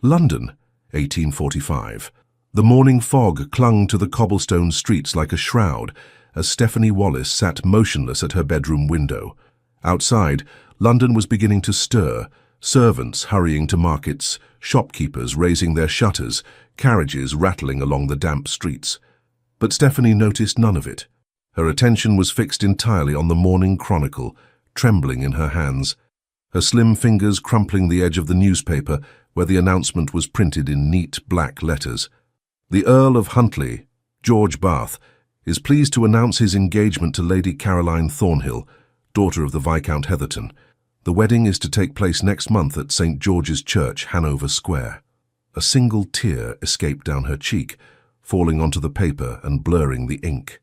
London, 1845. The morning fog clung to the cobblestone streets like a shroud as Stephanie Wallis sat motionless at her bedroom window. Outside, London was beginning to stir, servants hurrying to markets, shopkeepers raising their shutters, carriages rattling along the damp streets. But Stephanie noticed none of it. Her attention was fixed entirely on the Morning Chronicle, trembling in her hands, her slim fingers crumpling the edge of the newspaper where the announcement was printed in neat black letters. The Earl of Huntley, George Bath, is pleased to announce his engagement to Lady Caroline Thornhill, daughter of the Viscount Heatherton. The wedding is to take place next month at St. George's Church, Hanover Square. A single tear escaped down her cheek, falling onto the paper and blurring the ink.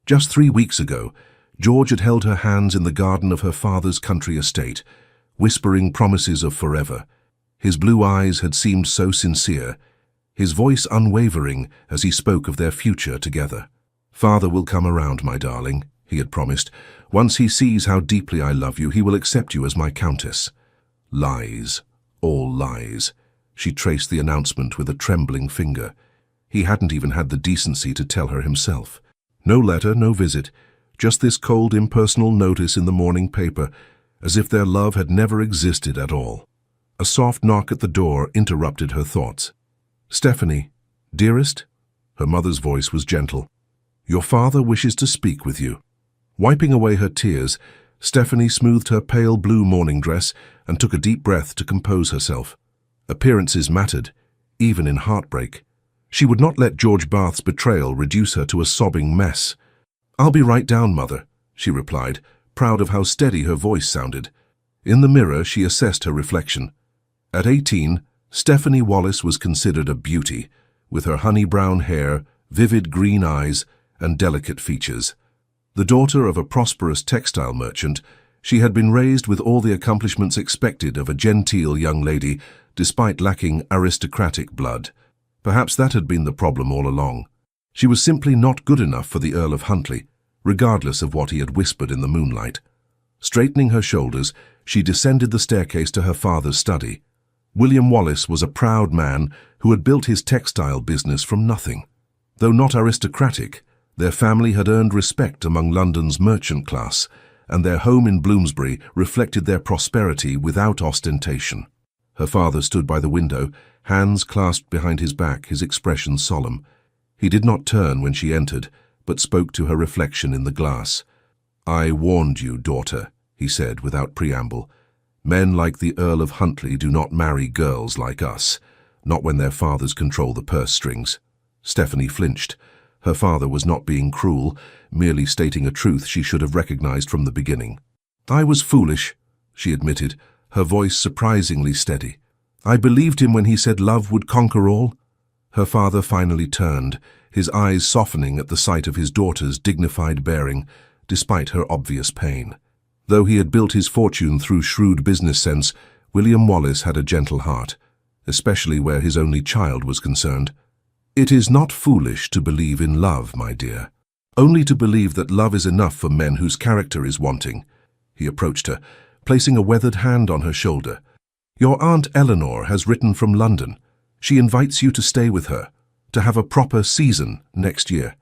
Just 3 weeks ago, George had held her hands in the garden of her father's country estate, whispering promises of forever. His blue eyes had seemed so sincere, his voice unwavering as he spoke of their future together. "Father will come around, my darling," he had promised. "Once he sees how deeply I love you, he will accept you as my countess." Lies, all lies. She traced the announcement with a trembling finger. He hadn't even had the decency to tell her himself. No letter, no visit, just this cold, impersonal notice in the morning paper, as if their love had never existed at all. A soft knock at the door interrupted her thoughts. "Stephanie, dearest?" Her mother's voice was gentle. "Your father wishes to speak with you." Wiping away her tears, Stephanie smoothed her pale blue morning dress and took a deep breath to compose herself. Appearances mattered, even in heartbreak. She would not let George Bath's betrayal reduce her to a sobbing mess. "I'll be right down, Mother," she replied, proud of how steady her voice sounded. In the mirror, she assessed her reflection. At 18, Stephanie Wallis was considered a beauty, with her honey-brown hair, vivid green eyes, and delicate features. The daughter of a prosperous textile merchant, she had been raised with all the accomplishments expected of a genteel young lady, despite lacking aristocratic blood. Perhaps that had been the problem all along. She was simply not good enough for the Earl of Huntley, regardless of what he had whispered in the moonlight. Straightening her shoulders, she descended the staircase to her father's study. William Wallis was a proud man who had built his textile business from nothing. Though not aristocratic, their family had earned respect among London's merchant class, and their home in Bloomsbury reflected their prosperity without ostentation. Her father stood by the window, hands clasped behind his back, his expression solemn. He did not turn when she entered, but spoke to her reflection in the glass. "I warned you, daughter," he said without preamble. "Men like the Earl of Huntley do not marry girls like us, not when their fathers control the purse strings." Stephanie flinched. Her father was not being cruel, merely stating a truth she should have recognized from the beginning. "I was foolish," she admitted, her voice surprisingly steady. "I believed him when he said love would conquer all." Her father finally turned, his eyes softening at the sight of his daughter's dignified bearing, despite her obvious pain. Though he had built his fortune through shrewd business sense, William Wallis had a gentle heart, especially where his only child was concerned. "It is not foolish to believe in love, my dear. Only to believe that love is enough for men whose character is wanting." He approached her, placing a weathered hand on her shoulder. "Your Aunt Eleanor has written from London. She invites you to stay with her, to have a proper season next year."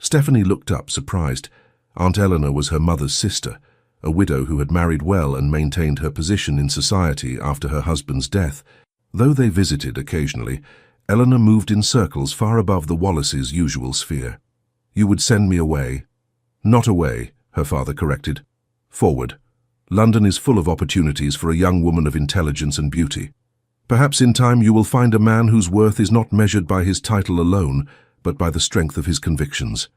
Stephanie looked up, surprised. Aunt Eleanor was her mother's sister, a widow who had married well and maintained her position in society after her husband's death. Though they visited occasionally, Eleanor moved in circles far above the Wallises' usual sphere. "You would send me away?" "Not away," her father corrected. "Forward. London is full of opportunities for a young woman of intelligence and beauty. Perhaps in time you will find a man whose worth is not measured by his title alone, but by the strength of his convictions."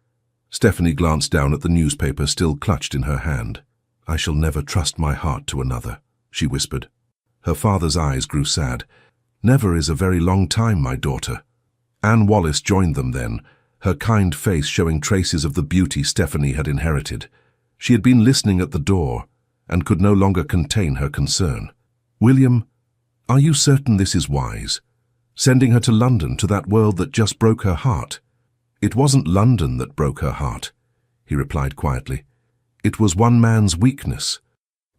Stephanie glanced down at the newspaper still clutched in her hand. "I shall never trust my heart to another," she whispered. Her father's eyes grew sad. "Never is a very long time, my daughter." Anne Wallis joined them then, her kind face showing traces of the beauty Stephanie had inherited. She had been listening at the door and could no longer contain her concern. "William, are you certain this is wise? Sending her to London, to that world that just broke her heart?" "It wasn't London that broke her heart," he replied quietly. "It was one man's weakness.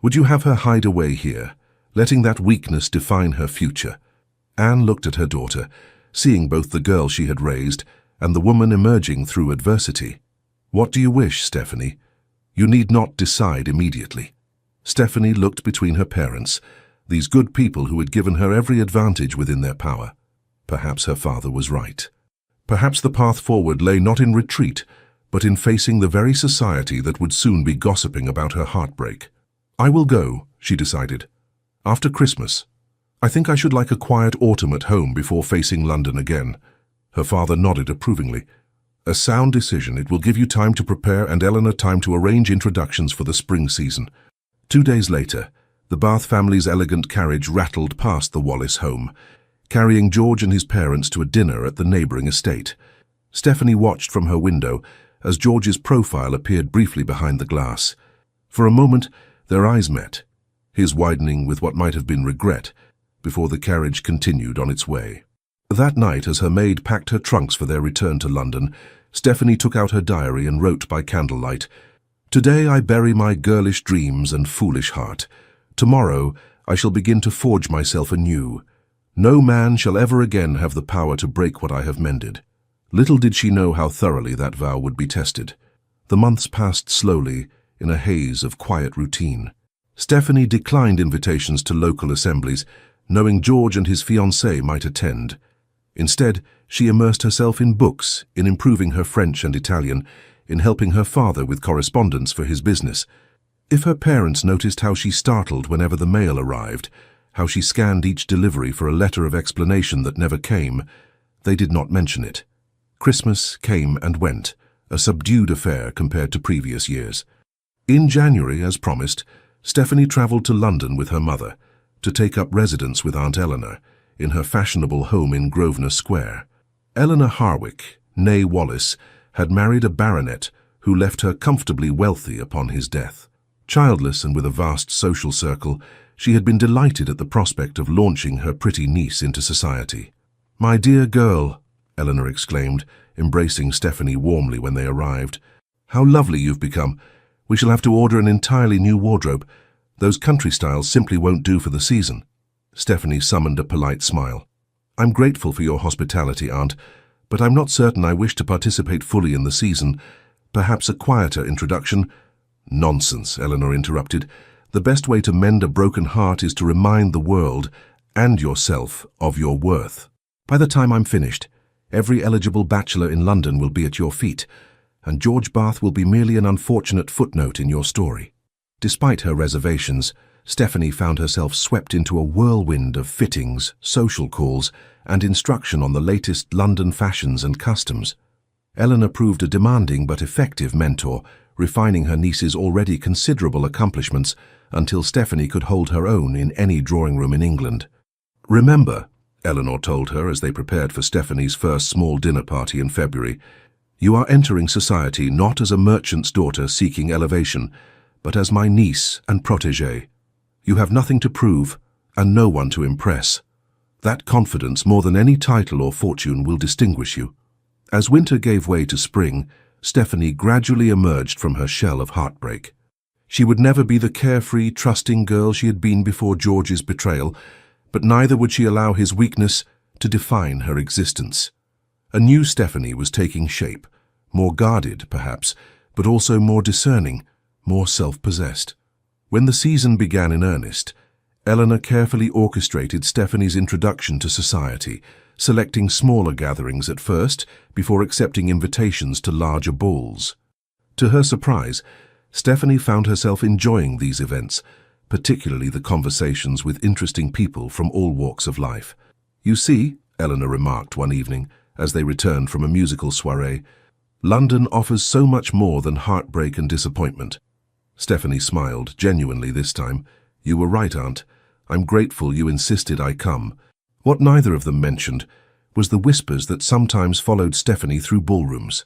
Would you have her hide away here, letting that weakness define her future?" Anne looked at her daughter, seeing both the girl she had raised and the woman emerging through adversity. "What do you wish, Stephanie? You need not decide immediately." Stephanie looked between her parents, these good people who had given her every advantage within their power. Perhaps her father was right. Perhaps the path forward lay not in retreat, but in facing the very society that would soon be gossiping about her heartbreak. "I will go," she decided. "After Christmas. I think I should like a quiet autumn at home before facing London again." Her father nodded approvingly. "A sound decision. It will give you time to prepare and Eleanor time to arrange introductions for the spring season." 2 days later, the Bath family's elegant carriage rattled past the Wallace home, carrying George and his parents to a dinner at the neighbouring estate. Stephanie watched from her window as George's profile appeared briefly behind the glass. For a moment, their eyes met, his widening with what might have been regret, before the carriage continued on its way. That night, as her maid packed her trunks for their return to London, Stephanie took out her diary and wrote by candlelight, "Today I bury my girlish dreams and foolish heart. Tomorrow I shall begin to forge myself anew. No man shall ever again have the power to break what I have mended." Little did she know how thoroughly that vow would be tested. The months passed slowly, in a haze of quiet routine. Stephanie declined invitations to local assemblies, knowing George and his fiancée might attend. Instead, she immersed herself in books, in improving her French and Italian, in helping her father with correspondence for his business. If her parents noticed how she startled whenever the mail arrived, how she scanned each delivery for a letter of explanation that never came, they did not mention it. Christmas came and went, a subdued affair compared to previous years. In January, as promised, Stephanie travelled to London with her mother, to take up residence with Aunt Eleanor, in her fashionable home in Grosvenor Square. Eleanor Harwick, née Wallace, had married a baronet who left her comfortably wealthy upon his death. Childless and with a vast social circle, she had been delighted at the prospect of launching her pretty niece into society. "My dear girl," Eleanor exclaimed, embracing Stephanie warmly when they arrived. "How lovely you've become. We shall have to order an entirely new wardrobe. Those country styles simply won't do for the season." Stephanie summoned a polite smile. "I'm grateful for your hospitality, Aunt, but I'm not certain I wish to participate fully in the season. Perhaps a quieter introduction—" "Nonsense," Eleanor interrupted. "The best way to mend a broken heart is to remind the world, and yourself, of your worth. By the time I'm finished, every eligible bachelor in London will be at your feet, and George Bath will be merely an unfortunate footnote in your story." Despite her reservations, Stephanie found herself swept into a whirlwind of fittings, social calls, and instruction on the latest London fashions and customs. Eleanor proved a demanding but effective mentor, refining her niece's already considerable accomplishments until Stephanie could hold her own in any drawing room in England. "Remember," Eleanor told her as they prepared for Stephanie's first small dinner party in February, "you are entering society not as a merchant's daughter seeking elevation, but as my niece and protégée. You have nothing to prove and no one to impress. That confidence, more than any title or fortune, will distinguish you." As winter gave way to spring, Stephanie gradually emerged from her shell of heartbreak. She would never be the carefree, trusting girl she had been before George's betrayal, but neither would she allow his weakness to define her existence. A new Stephanie was taking shape, more guarded, perhaps, but also more discerning, more self-possessed. When the season began in earnest, Eleanor carefully orchestrated Stephanie's introduction to society, selecting smaller gatherings at first before accepting invitations to larger balls. To her surprise, Stephanie found herself enjoying these events, particularly the conversations with interesting people from all walks of life. "You see," Eleanor remarked one evening as they returned from a musical soirée, "London offers so much more than heartbreak and disappointment." Stephanie smiled, genuinely this time. "You were right, Aunt. I'm grateful you insisted I come." What neither of them mentioned was the whispers that sometimes followed Stephanie through ballrooms,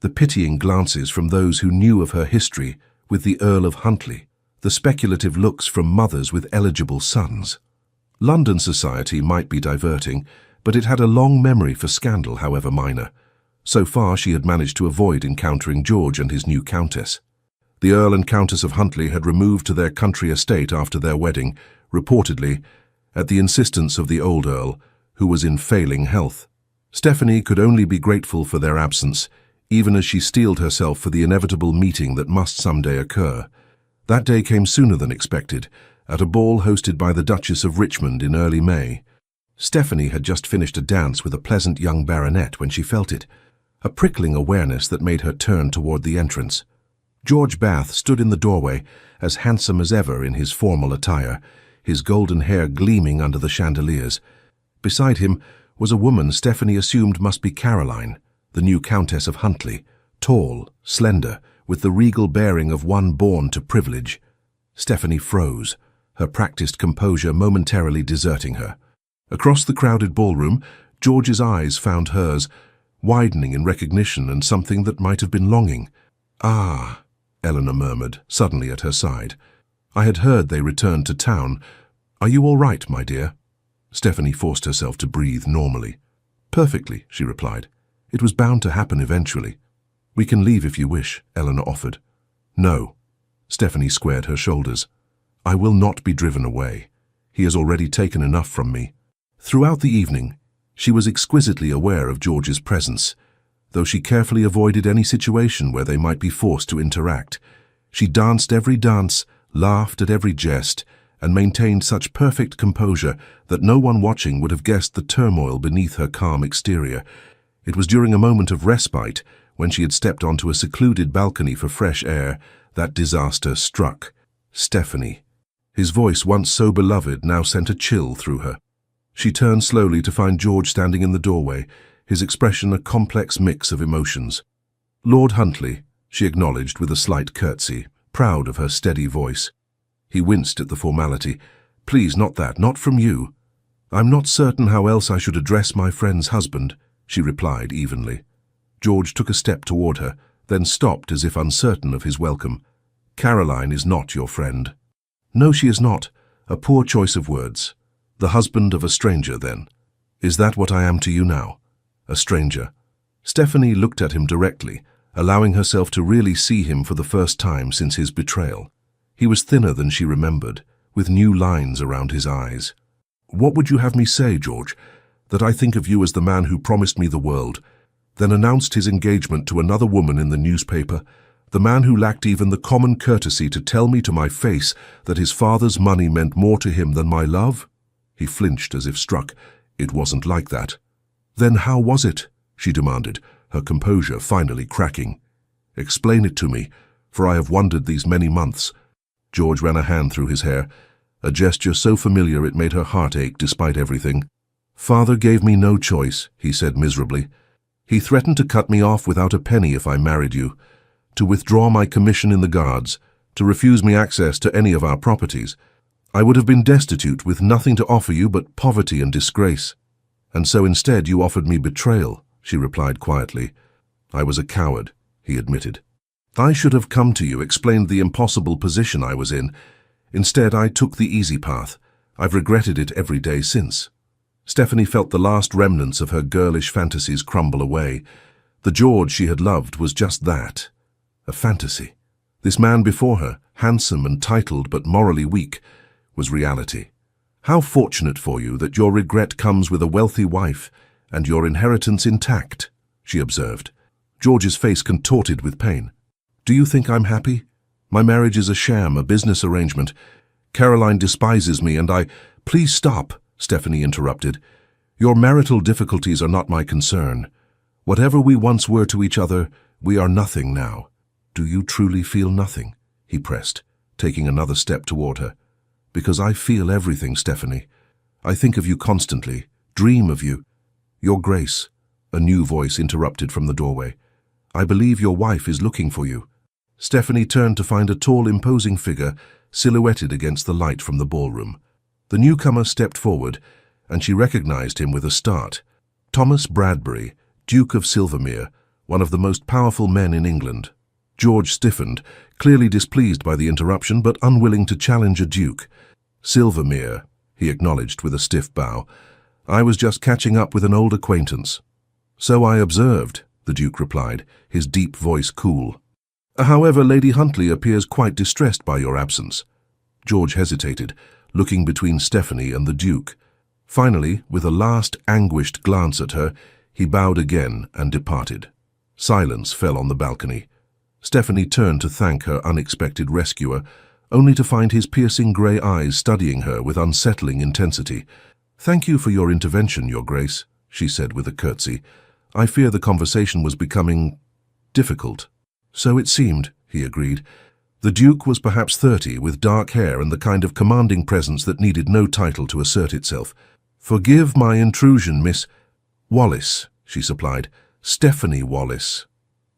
the pitying glances from those who knew of her history with the Earl of Huntly, the speculative looks from mothers with eligible sons. London society might be diverting, but it had a long memory for scandal, however minor. So far she had managed to avoid encountering George and his new countess. The Earl and Countess of Huntly had removed to their country estate after their wedding, reportedly at the insistence of the old Earl, who was in failing health. Stephanie could only be grateful for their absence, even as she steeled herself for the inevitable meeting that must someday occur. That day came sooner than expected, at a ball hosted by the Duchess of Richmond in early May. Stephanie had just finished a dance with a pleasant young baronet when she felt it, a prickling awareness that made her turn toward the entrance. George Bath stood in the doorway, as handsome as ever in his formal attire, his golden hair gleaming under the chandeliers. Beside him was a woman Stephanie assumed must be Caroline, the new Countess of Huntly, tall, slender, with the regal bearing of one born to privilege. Stephanie froze, her practiced composure momentarily deserting her. Across the crowded ballroom, George's eyes found hers, widening in recognition and something that might have been longing. "Ah," Eleanor murmured, suddenly at her side. "I had heard they returned to town. Are you all right, my dear?" Stephanie forced herself to breathe normally. "Perfectly," she replied. "It was bound to happen eventually." "We can leave if you wish," Eleanor offered. "No." Stephanie squared her shoulders. "I will not be driven away. He has already taken enough from me." Throughout the evening, she was exquisitely aware of George's presence, though she carefully avoided any situation where they might be forced to interact. She danced every dance, laughed at every jest, and maintained such perfect composure that no one watching would have guessed the turmoil beneath her calm exterior. It was during a moment of respite, when she had stepped onto a secluded balcony for fresh air, that disaster struck. Stephanie. His voice, once so beloved, now sent a chill through her. She turned slowly to find George standing in the doorway, his expression a complex mix of emotions. "Lord Huntly," she acknowledged with a slight curtsy, proud of her steady voice. He winced at the formality. "Please, not that, not from you." "I'm not certain how else I should address my friend's husband," she replied evenly. George took a step toward her, then stopped as if uncertain of his welcome. "Caroline is not your friend." "No, she is not. A poor choice of words. The husband of a stranger, then. Is that what I am to you now? A stranger?" Stephanie looked at him directly, allowing herself to really see him for the first time since his betrayal. He was thinner than she remembered, with new lines around his eyes. "What would you have me say, George? That I think of you as the man who promised me the world, then announced his engagement to another woman in the newspaper, the man who lacked even the common courtesy to tell me to my face that his father's money meant more to him than my love?" He flinched as if struck. "It wasn't like that." "Then how was it?" she demanded, her composure finally cracking. "Explain it to me, for I have wondered these many months." George ran a hand through his hair, a gesture so familiar it made her heart ache despite everything. "Father gave me no choice," he said miserably. "He threatened to cut me off without a penny if I married you, to withdraw my commission in the Guards, to refuse me access to any of our properties. I would have been destitute with nothing to offer you but poverty and disgrace. And so instead you offered me betrayal," she replied quietly. "I was a coward," he admitted. "I should have come to you, explained the impossible position I was in. Instead, I took the easy path. I've regretted it every day since." Stephanie felt the last remnants of her girlish fantasies crumble away. The George she had loved was just that, a fantasy. This man before her, handsome and titled but morally weak, was reality. "How fortunate for you that your regret comes with a wealthy wife and your inheritance intact," she observed. George's face contorted with pain. "Do you think I'm happy? My marriage is a sham, a business arrangement. Caroline despises me and I—" "Please stop," Stephanie interrupted. "Your marital difficulties are not my concern. Whatever we once were to each other, we are nothing now." "Do you truly feel nothing?" he pressed, taking another step toward her. "Because I feel everything, Stephanie. I think of you constantly, dream of you." "Your Grace," a new voice interrupted from the doorway. "I believe your wife is looking for you." Stephanie turned to find a tall, imposing figure silhouetted against the light from the ballroom. The newcomer stepped forward, and she recognized him with a start. Thomas Bradbury, Duke of Silvermere, one of the most powerful men in England. George stiffened, clearly displeased by the interruption, but unwilling to challenge a duke. "Silvermere," he acknowledged with a stiff bow. "I was just catching up with an old acquaintance." "So I observed," the Duke replied, his deep voice cool. "However, Lady Huntly appears quite distressed by your absence." George hesitated, looking between Stephanie and the Duke. Finally, with a last anguished glance at her, he bowed again and departed. Silence fell on the balcony. Stephanie turned to thank her unexpected rescuer, only to find his piercing grey eyes studying her with unsettling intensity. "Thank you for your intervention, Your Grace," she said with a curtsy. "I fear the conversation was becoming difficult." "So it seemed," he agreed. The Duke was perhaps 30, with dark hair and the kind of commanding presence that needed no title to assert itself. "Forgive my intrusion, Miss Wallis," she supplied. "Stephanie Wallis."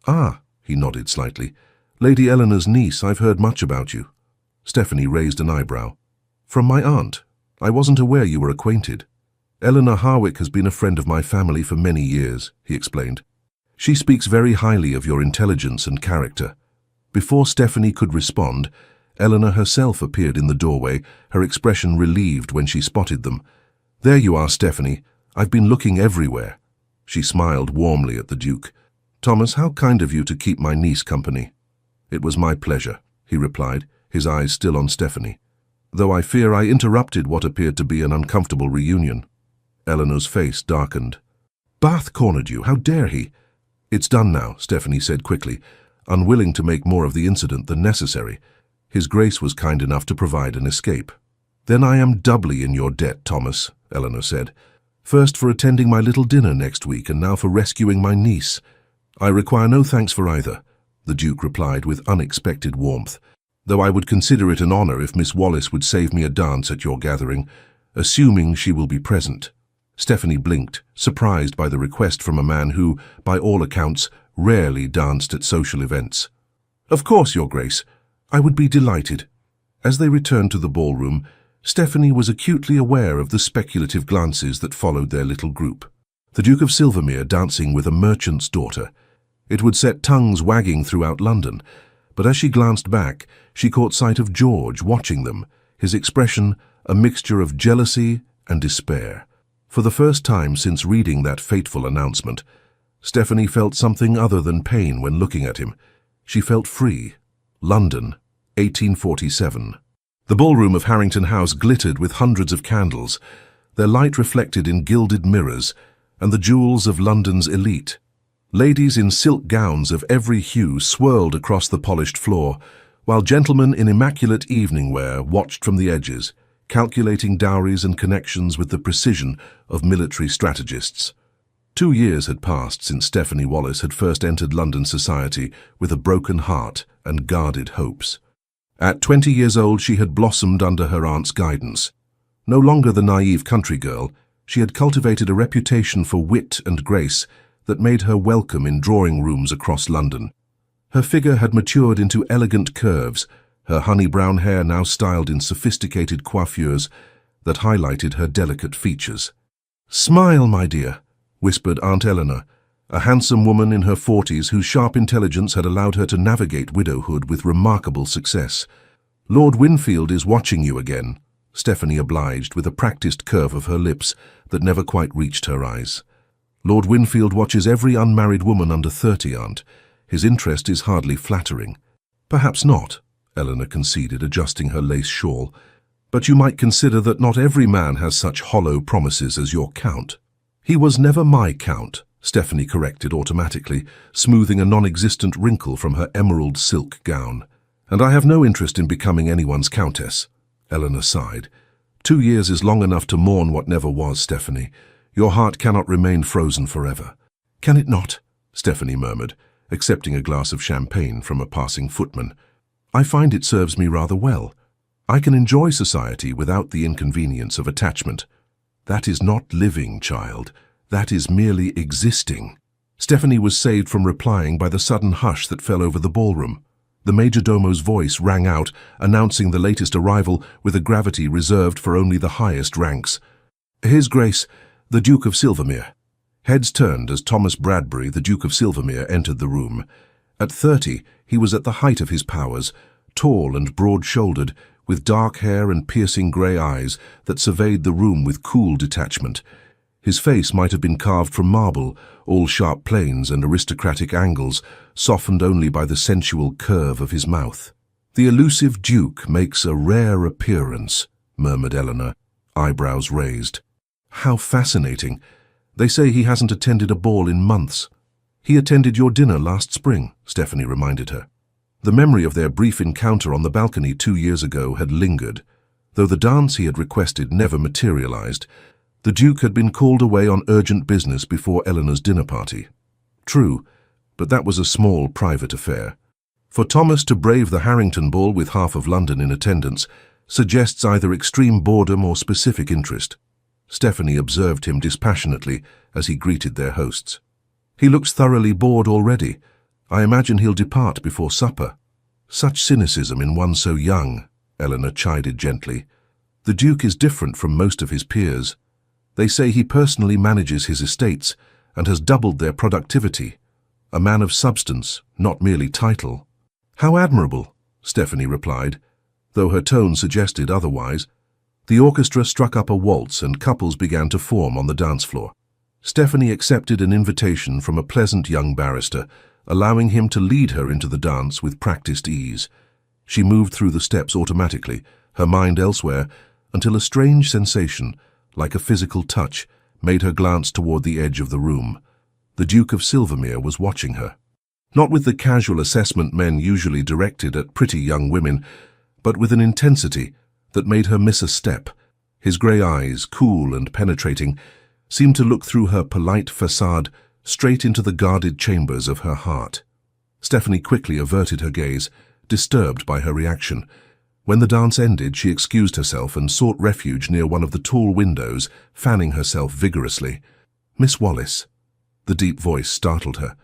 "Ah," he nodded slightly. "Lady Eleanor's niece. I've heard much about you." Stephanie raised an eyebrow. "From my aunt. I wasn't aware you were acquainted." "Eleanor Harwick has been a friend of my family for many years," he explained. "She speaks very highly of your intelligence and character." Before Stephanie could respond, Eleanor herself appeared in the doorway, her expression relieved when she spotted them. "There you are, Stephanie. I've been looking everywhere." She smiled warmly at the Duke. "Thomas, how kind of you to keep my niece company." "It was my pleasure," he replied, his eyes still on Stephanie. "Though I fear I interrupted what appeared to be an uncomfortable reunion." Eleanor's face darkened. "Bath cornered you. How dare he?" "It's done now," Stephanie said quickly, unwilling to make more of the incident than necessary. "His Grace was kind enough to provide an escape." "Then I am doubly in your debt, Thomas," Eleanor said. "First for attending my little dinner next week, and now for rescuing my niece." "I require no thanks for either," the Duke replied with unexpected warmth, "though I would consider it an honor if Miss Wallis would save me a dance at your gathering, assuming she will be present." Stephanie blinked, surprised by the request from a man who, by all accounts, rarely danced at social events. "Of course, Your Grace. I would be delighted." As they returned to the ballroom, Stephanie was acutely aware of the speculative glances that followed their little group. The Duke of Silvermere dancing with a merchant's daughter. It would set tongues wagging throughout London, but as she glanced back, she caught sight of George watching them, his expression a mixture of jealousy and despair. For the first time since reading that fateful announcement, Stephanie felt something other than pain when looking at him. She felt free. London, 1847. The ballroom of Harrington House glittered with hundreds of candles, their light reflected in gilded mirrors and the jewels of London's elite. Ladies in silk gowns of every hue swirled across the polished floor, while gentlemen in immaculate evening wear watched from the edges, calculating dowries and connections with the precision of military strategists. 2 years had passed since Stephanie Wallis had first entered London society with a broken heart and guarded hopes. At 20 years old, she had blossomed under her aunt's guidance. No longer the naive country girl, she had cultivated a reputation for wit and grace that made her welcome in drawing rooms across London. Her figure had matured into elegant curves, her honey-brown hair now styled in sophisticated coiffures that highlighted her delicate features. "Smile, my dear," whispered Aunt Eleanor, a handsome woman in her 40s whose sharp intelligence had allowed her to navigate widowhood with remarkable success. "Lord Winfield is watching you again," Stephanie obliged with a practiced curve of her lips that never quite reached her eyes. "Lord Winfield watches every unmarried woman under 30, Aunt. His interest is hardly flattering." "Perhaps not," Eleanor conceded, adjusting her lace shawl. "But you might consider that not every man has such hollow promises as your Count." "He was never my Count," Stephanie corrected automatically, smoothing a non-existent wrinkle from her emerald silk gown. "And I have no interest in becoming anyone's Countess," Eleanor sighed. 2 years is long enough to mourn what never was, Stephanie. Your heart cannot remain frozen forever." "Can it not?" Stephanie murmured, accepting a glass of champagne from a passing footman. "I find it serves me rather well. I can enjoy society without the inconvenience of attachment." "That is not living, child. That is merely existing." Stephanie was saved from replying by the sudden hush that fell over the ballroom. The majordomo's voice rang out, announcing the latest arrival with a gravity reserved for only the highest ranks. "His Grace, the Duke of Silvermere." Heads turned as Thomas Bradbury, the Duke of Silvermere, entered the room. At 30, he was at the height of his powers, tall and broad-shouldered, with dark hair and piercing grey eyes that surveyed the room with cool detachment. His face might have been carved from marble, all sharp planes and aristocratic angles, softened only by the sensual curve of his mouth. "The elusive Duke makes a rare appearance," murmured Eleanor, eyebrows raised. How fascinating. They say he hasn't attended a ball in months. He attended your dinner last spring, Stephanie reminded her. The memory of their brief encounter on the balcony 2 years ago had lingered. Though the dance he had requested never materialized, the Duke had been called away on urgent business before Eleanor's dinner party. True, but that was a small private affair. For Thomas to brave the Harrington ball with half of London in attendance suggests either extreme boredom or specific interest. Stephanie observed him dispassionately as he greeted their hosts. He looks thoroughly bored already. I imagine he'll depart before supper. Such cynicism in one so young, Eleanor chided gently. The Duke is different from most of his peers. They say he personally manages his estates and has doubled their productivity. A man of substance, not merely title. How admirable, Stephanie replied, though her tone suggested otherwise. The orchestra struck up a waltz and couples began to form on the dance floor. Stephanie accepted an invitation from a pleasant young barrister, allowing him to lead her into the dance with practiced ease. She moved through the steps automatically, her mind elsewhere, until a strange sensation, like a physical touch, made her glance toward the edge of the room. The Duke of Silvermere was watching her. Not with the casual assessment men usually directed at pretty young women, but with an intensity that made her miss a step. His grey eyes, cool and penetrating, seemed to look through her polite facade straight into the guarded chambers of her heart. Stephanie quickly averted her gaze, disturbed by her reaction. When the dance ended, she excused herself and sought refuge near one of the tall windows, fanning herself vigorously. "Miss Wallis." The deep voice startled her.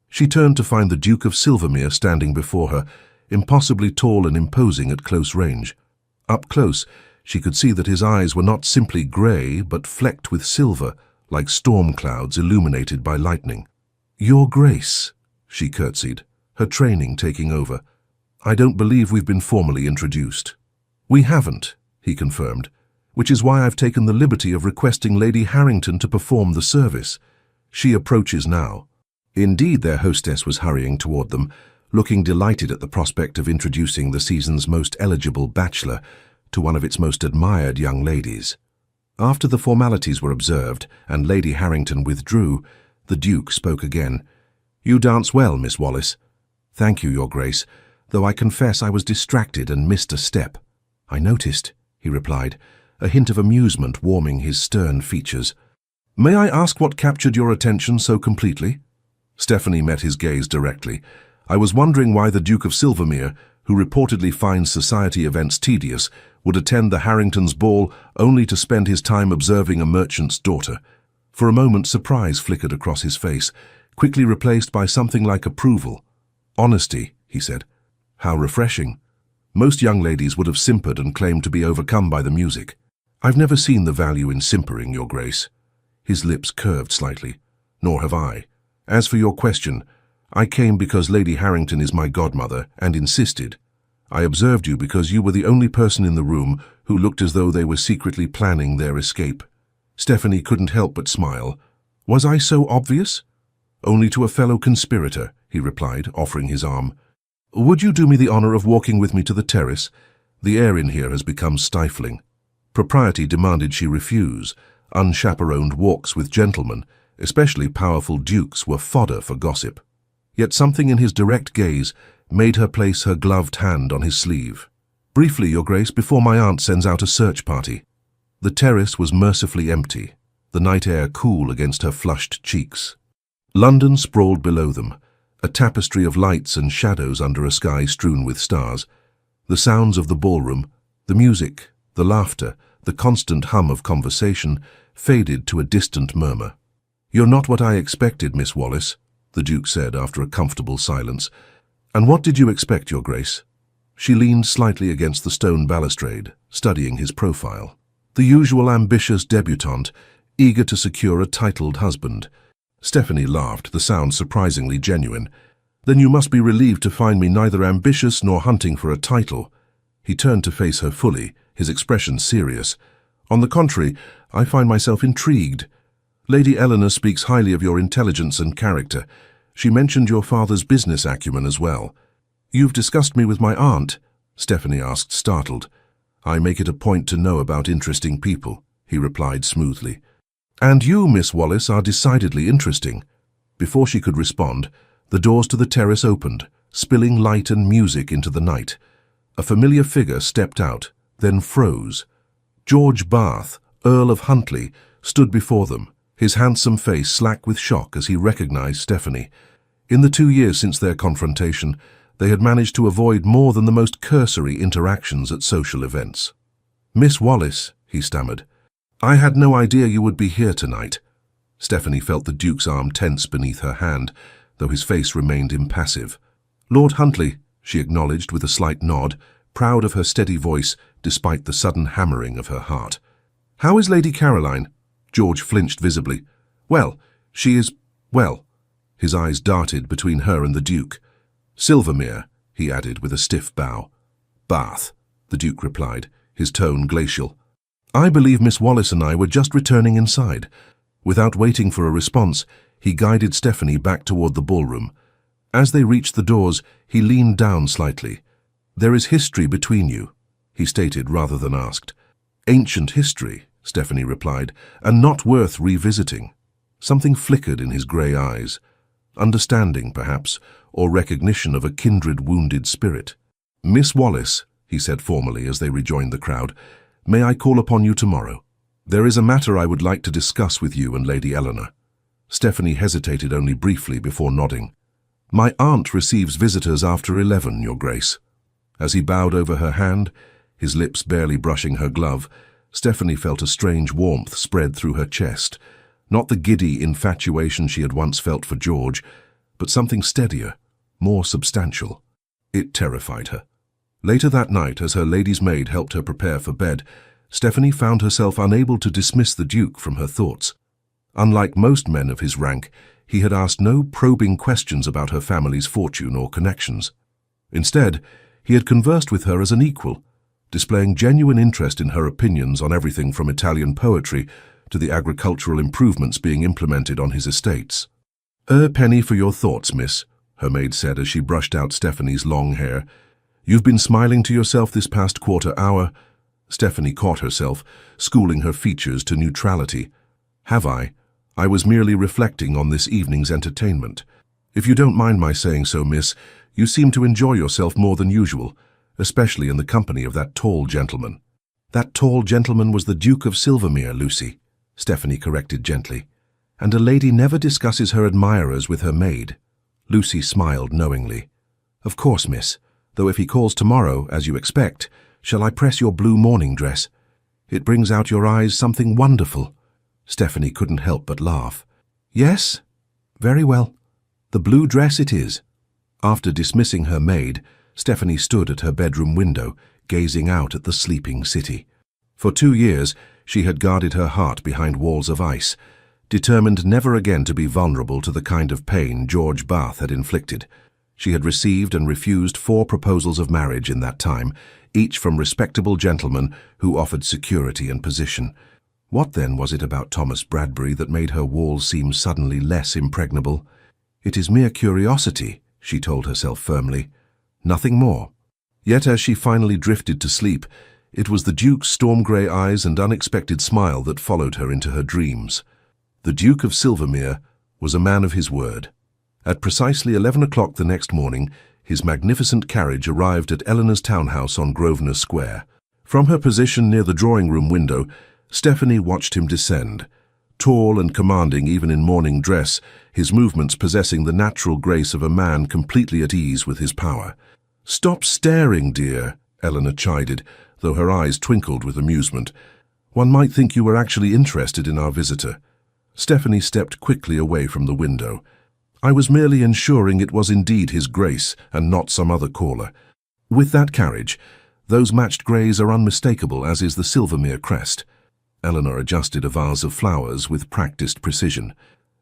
She turned to find the Duke of Silvermere standing before her, impossibly tall and imposing at close range. Up close, she could see that his eyes were not simply grey, but flecked with silver, like storm clouds illuminated by lightning. "Your Grace," she curtsied, her training taking over. "I don't believe we've been formally introduced." "We haven't," he confirmed, "which is why I've taken the liberty of requesting Lady Harrington to perform the service. She approaches now." Indeed, their hostess was hurrying toward them, looking delighted at the prospect of introducing the season's most eligible bachelor to one of its most admired young ladies. After the formalities were observed and Lady Harrington withdrew, the Duke spoke again. "You dance well, Miss Wallis." "Thank you, Your Grace, though I confess I was distracted and missed a step." "I noticed," he replied, a hint of amusement warming his stern features. "May I ask what captured your attention so completely?" Stephanie met his gaze directly. "I was wondering why the Duke of Silvermere, who reportedly finds society events tedious, would attend the Harringtons' ball only to spend his time observing a merchant's daughter." For a moment surprise flickered across his face, quickly replaced by something like approval. "Honesty," he said. "How refreshing. Most young ladies would have simpered and claimed to be overcome by the music. I've never seen the value in simpering, Your Grace." His lips curved slightly. "Nor have I. As for your question, I came because Lady Harrington is my godmother and insisted. I observed you because you were the only person in the room who looked as though they were secretly planning their escape." Stephanie couldn't help but smile. "Was I so obvious?" "Only to a fellow conspirator," he replied, offering his arm. "Would you do me the honor of walking with me to the terrace? The air in here has become stifling." Propriety demanded she refuse. Unchaperoned walks with gentlemen, especially powerful dukes, were fodder for gossip. Yet something in his direct gaze made her place her gloved hand on his sleeve. "Briefly, Your Grace, before my aunt sends out a search party." The terrace was mercifully empty, the night air cool against her flushed cheeks. London sprawled below them, a tapestry of lights and shadows under a sky strewn with stars. The sounds of the ballroom, the music, the laughter, the constant hum of conversation faded to a distant murmur. "You're not what I expected, Miss Wallis," the Duke said after a comfortable silence. "And what did you expect, Your Grace?" She leaned slightly against the stone balustrade, studying his profile. The usual ambitious debutante, eager to secure a titled husband. Stephanie laughed, the sound surprisingly genuine. "Then you must be relieved to find me neither ambitious nor hunting for a title." He turned to face her fully, his expression serious. "On the contrary, I find myself intrigued. Lady Eleanor speaks highly of your intelligence and character. She mentioned your father's business acumen as well." "You've discussed me with my aunt?" Stephanie asked, startled. "I make it a point to know about interesting people," he replied smoothly. "And you, Miss Wallace, are decidedly interesting." Before she could respond, the doors to the terrace opened, spilling light and music into the night. A familiar figure stepped out, then froze. George Bath, Earl of Huntly, stood before them, his handsome face slack with shock as he recognized Stephanie. In the 2 years since their confrontation, they had managed to avoid more than the most cursory interactions at social events. "Miss Wallace," he stammered, "I had no idea you would be here tonight." Stephanie felt the Duke's arm tense beneath her hand, though his face remained impassive. "Lord Huntly," she acknowledged with a slight nod, proud of her steady voice despite the sudden hammering of her heart. "How is Lady Caroline?" George flinched visibly. "Well, she is, well." His eyes darted between her and the Duke. "Silvermere," he added with a stiff bow. "Bath," the Duke replied, his tone glacial. "I believe Miss Wallace and I were just returning inside." Without waiting for a response, he guided Stephanie back toward the ballroom. As they reached the doors, he leaned down slightly. "There is history between you," he stated rather than asked. "Ancient history," Stephanie replied, "and not worth revisiting." Something flickered in his grey eyes. Understanding, perhaps, or recognition of a kindred wounded spirit. "Miss Wallace," he said formally as they rejoined the crowd, "may I call upon you tomorrow? There is a matter I would like to discuss with you and Lady Eleanor." Stephanie hesitated only briefly before nodding. "My aunt receives visitors after 11, Your Grace." As he bowed over her hand, his lips barely brushing her glove, Stephanie felt a strange warmth spread through her chest. Not the giddy infatuation she had once felt for George, but something steadier, more substantial. It terrified her. Later that night, as her lady's maid helped her prepare for bed, Stephanie found herself unable to dismiss the Duke from her thoughts. Unlike most men of his rank, he had asked no probing questions about her family's fortune or connections. Instead, he had conversed with her as an equal, displaying genuine interest in her opinions on everything from Italian poetry to the agricultural improvements being implemented on his estates. "A penny for your thoughts, miss," her maid said as she brushed out Stephanie's long hair. "You've been smiling to yourself this past quarter hour." Stephanie caught herself, schooling her features to neutrality. "Have I? I was merely reflecting on this evening's entertainment. If you don't mind my saying so, miss, you seem to enjoy yourself more than usual, especially in the company of that tall gentleman." "That tall gentleman was the Duke of Silvermere, Lucy," Stephanie corrected gently. "And a lady never discusses her admirers with her maid." Lucy smiled knowingly. "Of course, miss, though if he calls tomorrow, as you expect, shall I press your blue morning dress? It brings out your eyes something wonderful." Stephanie couldn't help but laugh. "Yes? Very well. The blue dress it is." After dismissing her maid, Stephanie stood at her bedroom window, gazing out at the sleeping city. For 2 years, she had guarded her heart behind walls of ice, determined never again to be vulnerable to the kind of pain George Bath had inflicted. She had received and refused 4 proposals of marriage in that time, each from respectable gentlemen who offered security and position. What then was it about Thomas Bradbury that made her walls seem suddenly less impregnable? "It is mere curiosity," she told herself firmly. "Nothing more." Yet as she finally drifted to sleep, it was the Duke's storm-grey eyes and unexpected smile that followed her into her dreams. The Duke of Silvermere was a man of his word. At precisely 11 o'clock the next morning, his magnificent carriage arrived at Eleanor's townhouse on Grosvenor Square. From her position near the drawing-room window, Stephanie watched him descend. Tall and commanding even in morning dress, his movements possessing the natural grace of a man completely at ease with his power. "Stop staring, dear," Eleanor chided, though her eyes twinkled with amusement. "One might think you were actually interested in our visitor." Stephanie stepped quickly away from the window. "I was merely ensuring it was indeed his grace and not some other caller. With that carriage, those matched greys are unmistakable, as is the Silvermere crest." Eleanor adjusted a vase of flowers with practiced precision.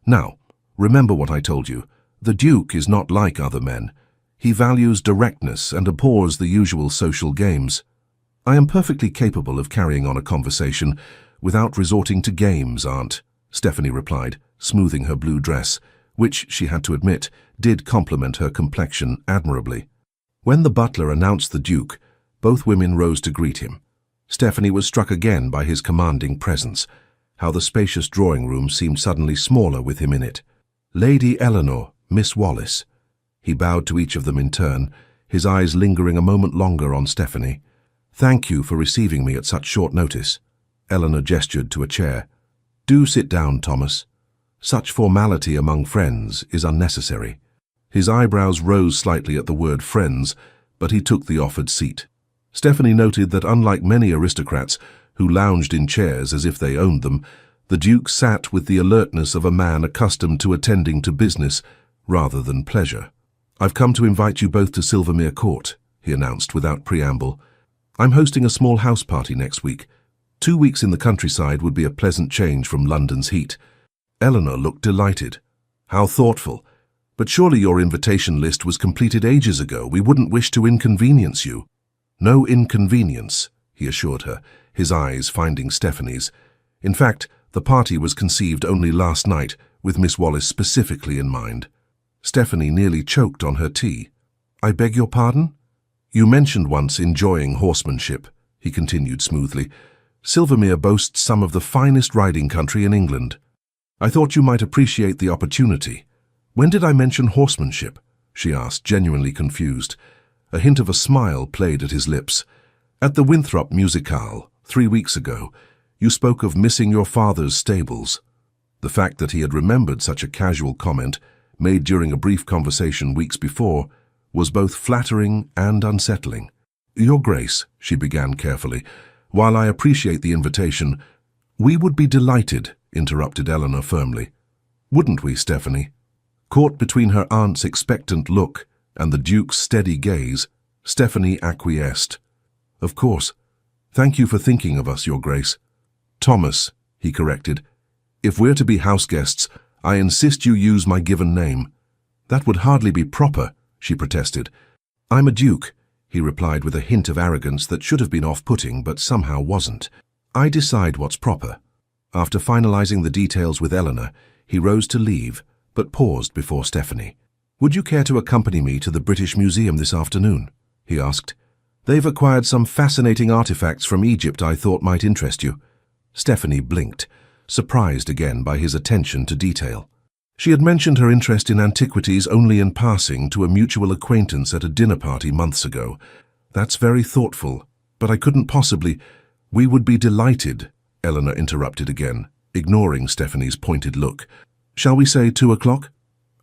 "Now, remember what I told you. The Duke is not like other men. He values directness and abhors the usual social games." "I am perfectly capable of carrying on a conversation without resorting to games, Aunt," Stephanie replied, smoothing her blue dress, which, she had to admit, did complement her complexion admirably. When the butler announced the Duke, both women rose to greet him. Stephanie was struck again by his commanding presence. how the spacious drawing room seemed suddenly smaller with him in it. Lady Eleanor, Miss Wallis. He bowed to each of them in turn, his eyes lingering a moment longer on Stephanie. Thank you for receiving me at such short notice. Eleanor gestured to a chair. Do sit down, Thomas. Such formality among friends is unnecessary. His eyebrows rose slightly at the word friends, but he took the offered seat. Stephanie noted that unlike many aristocrats who lounged in chairs as if they owned them, the Duke sat with the alertness of a man accustomed to attending to business rather than pleasure. I've come to invite you both to Silvermere Court, he announced without preamble. I'm hosting a small house party next week. 2 weeks in the countryside would be a pleasant change from London's heat. Eleanor looked delighted. How thoughtful. But surely your invitation list was completed ages ago. We wouldn't wish to inconvenience you. No inconvenience, he assured her, his eyes finding Stephanie's. In fact, the party was conceived only last night, with Miss Wallis specifically in mind. Stephanie nearly choked on her tea. I beg your pardon? You mentioned once enjoying horsemanship, he continued smoothly. Silvermere boasts some of the finest riding country in England. I thought you might appreciate the opportunity. When did I mention horsemanship? She asked, genuinely confused. A hint of a smile played at his lips. At the Winthrop Musicale, 3 weeks ago, you spoke of missing your father's stables. The fact that he had remembered such a casual comment, made during a brief conversation weeks before, was both flattering and unsettling. Your Grace, she began carefully, while I appreciate the invitation, we would be delighted, interrupted Eleanor firmly. Wouldn't we, Stephanie? Caught between her aunt's expectant look and the Duke's steady gaze, Stephanie acquiesced. Of course. Thank you for thinking of us, Your Grace. Thomas, he corrected. If we're to be house guests, I insist you use my given name. That would hardly be proper, she protested. I'm a duke, he replied with a hint of arrogance that should have been off-putting but somehow wasn't. I decide what's proper. After finalizing the details with Eleanor, he rose to leave, but paused before Stephanie. Would you care to accompany me to the British Museum this afternoon? He asked. They've acquired some fascinating artifacts from Egypt I thought might interest you. Stephanie blinked, surprised again by his attention to detail. She had mentioned her interest in antiquities only in passing to a mutual acquaintance at a dinner party months ago. That's very thoughtful, but I couldn't possibly— We would be delighted, Eleanor interrupted again, ignoring Stephanie's pointed look. Shall we say 2 o'clock?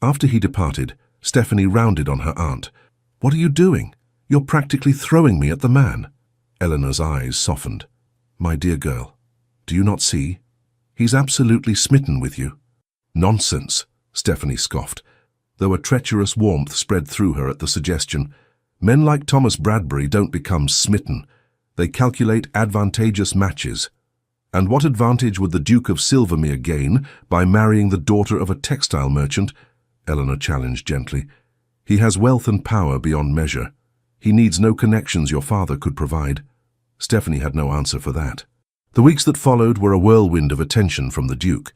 After he departed, Stephanie rounded on her aunt. What are you doing? You're practically throwing me at the man. Eleanor's eyes softened. My dear girl, do you not see? He's absolutely smitten with you. Nonsense, Stephanie scoffed, though a treacherous warmth spread through her at the suggestion. Men like Thomas Bradbury don't become smitten. They calculate advantageous matches. And what advantage would the Duke of Silvermere gain by marrying the daughter of a textile merchant? Eleanor challenged gently. He has wealth and power beyond measure. He needs no connections your father could provide. Stephanie had no answer for that. The weeks that followed were a whirlwind of attention from the Duke.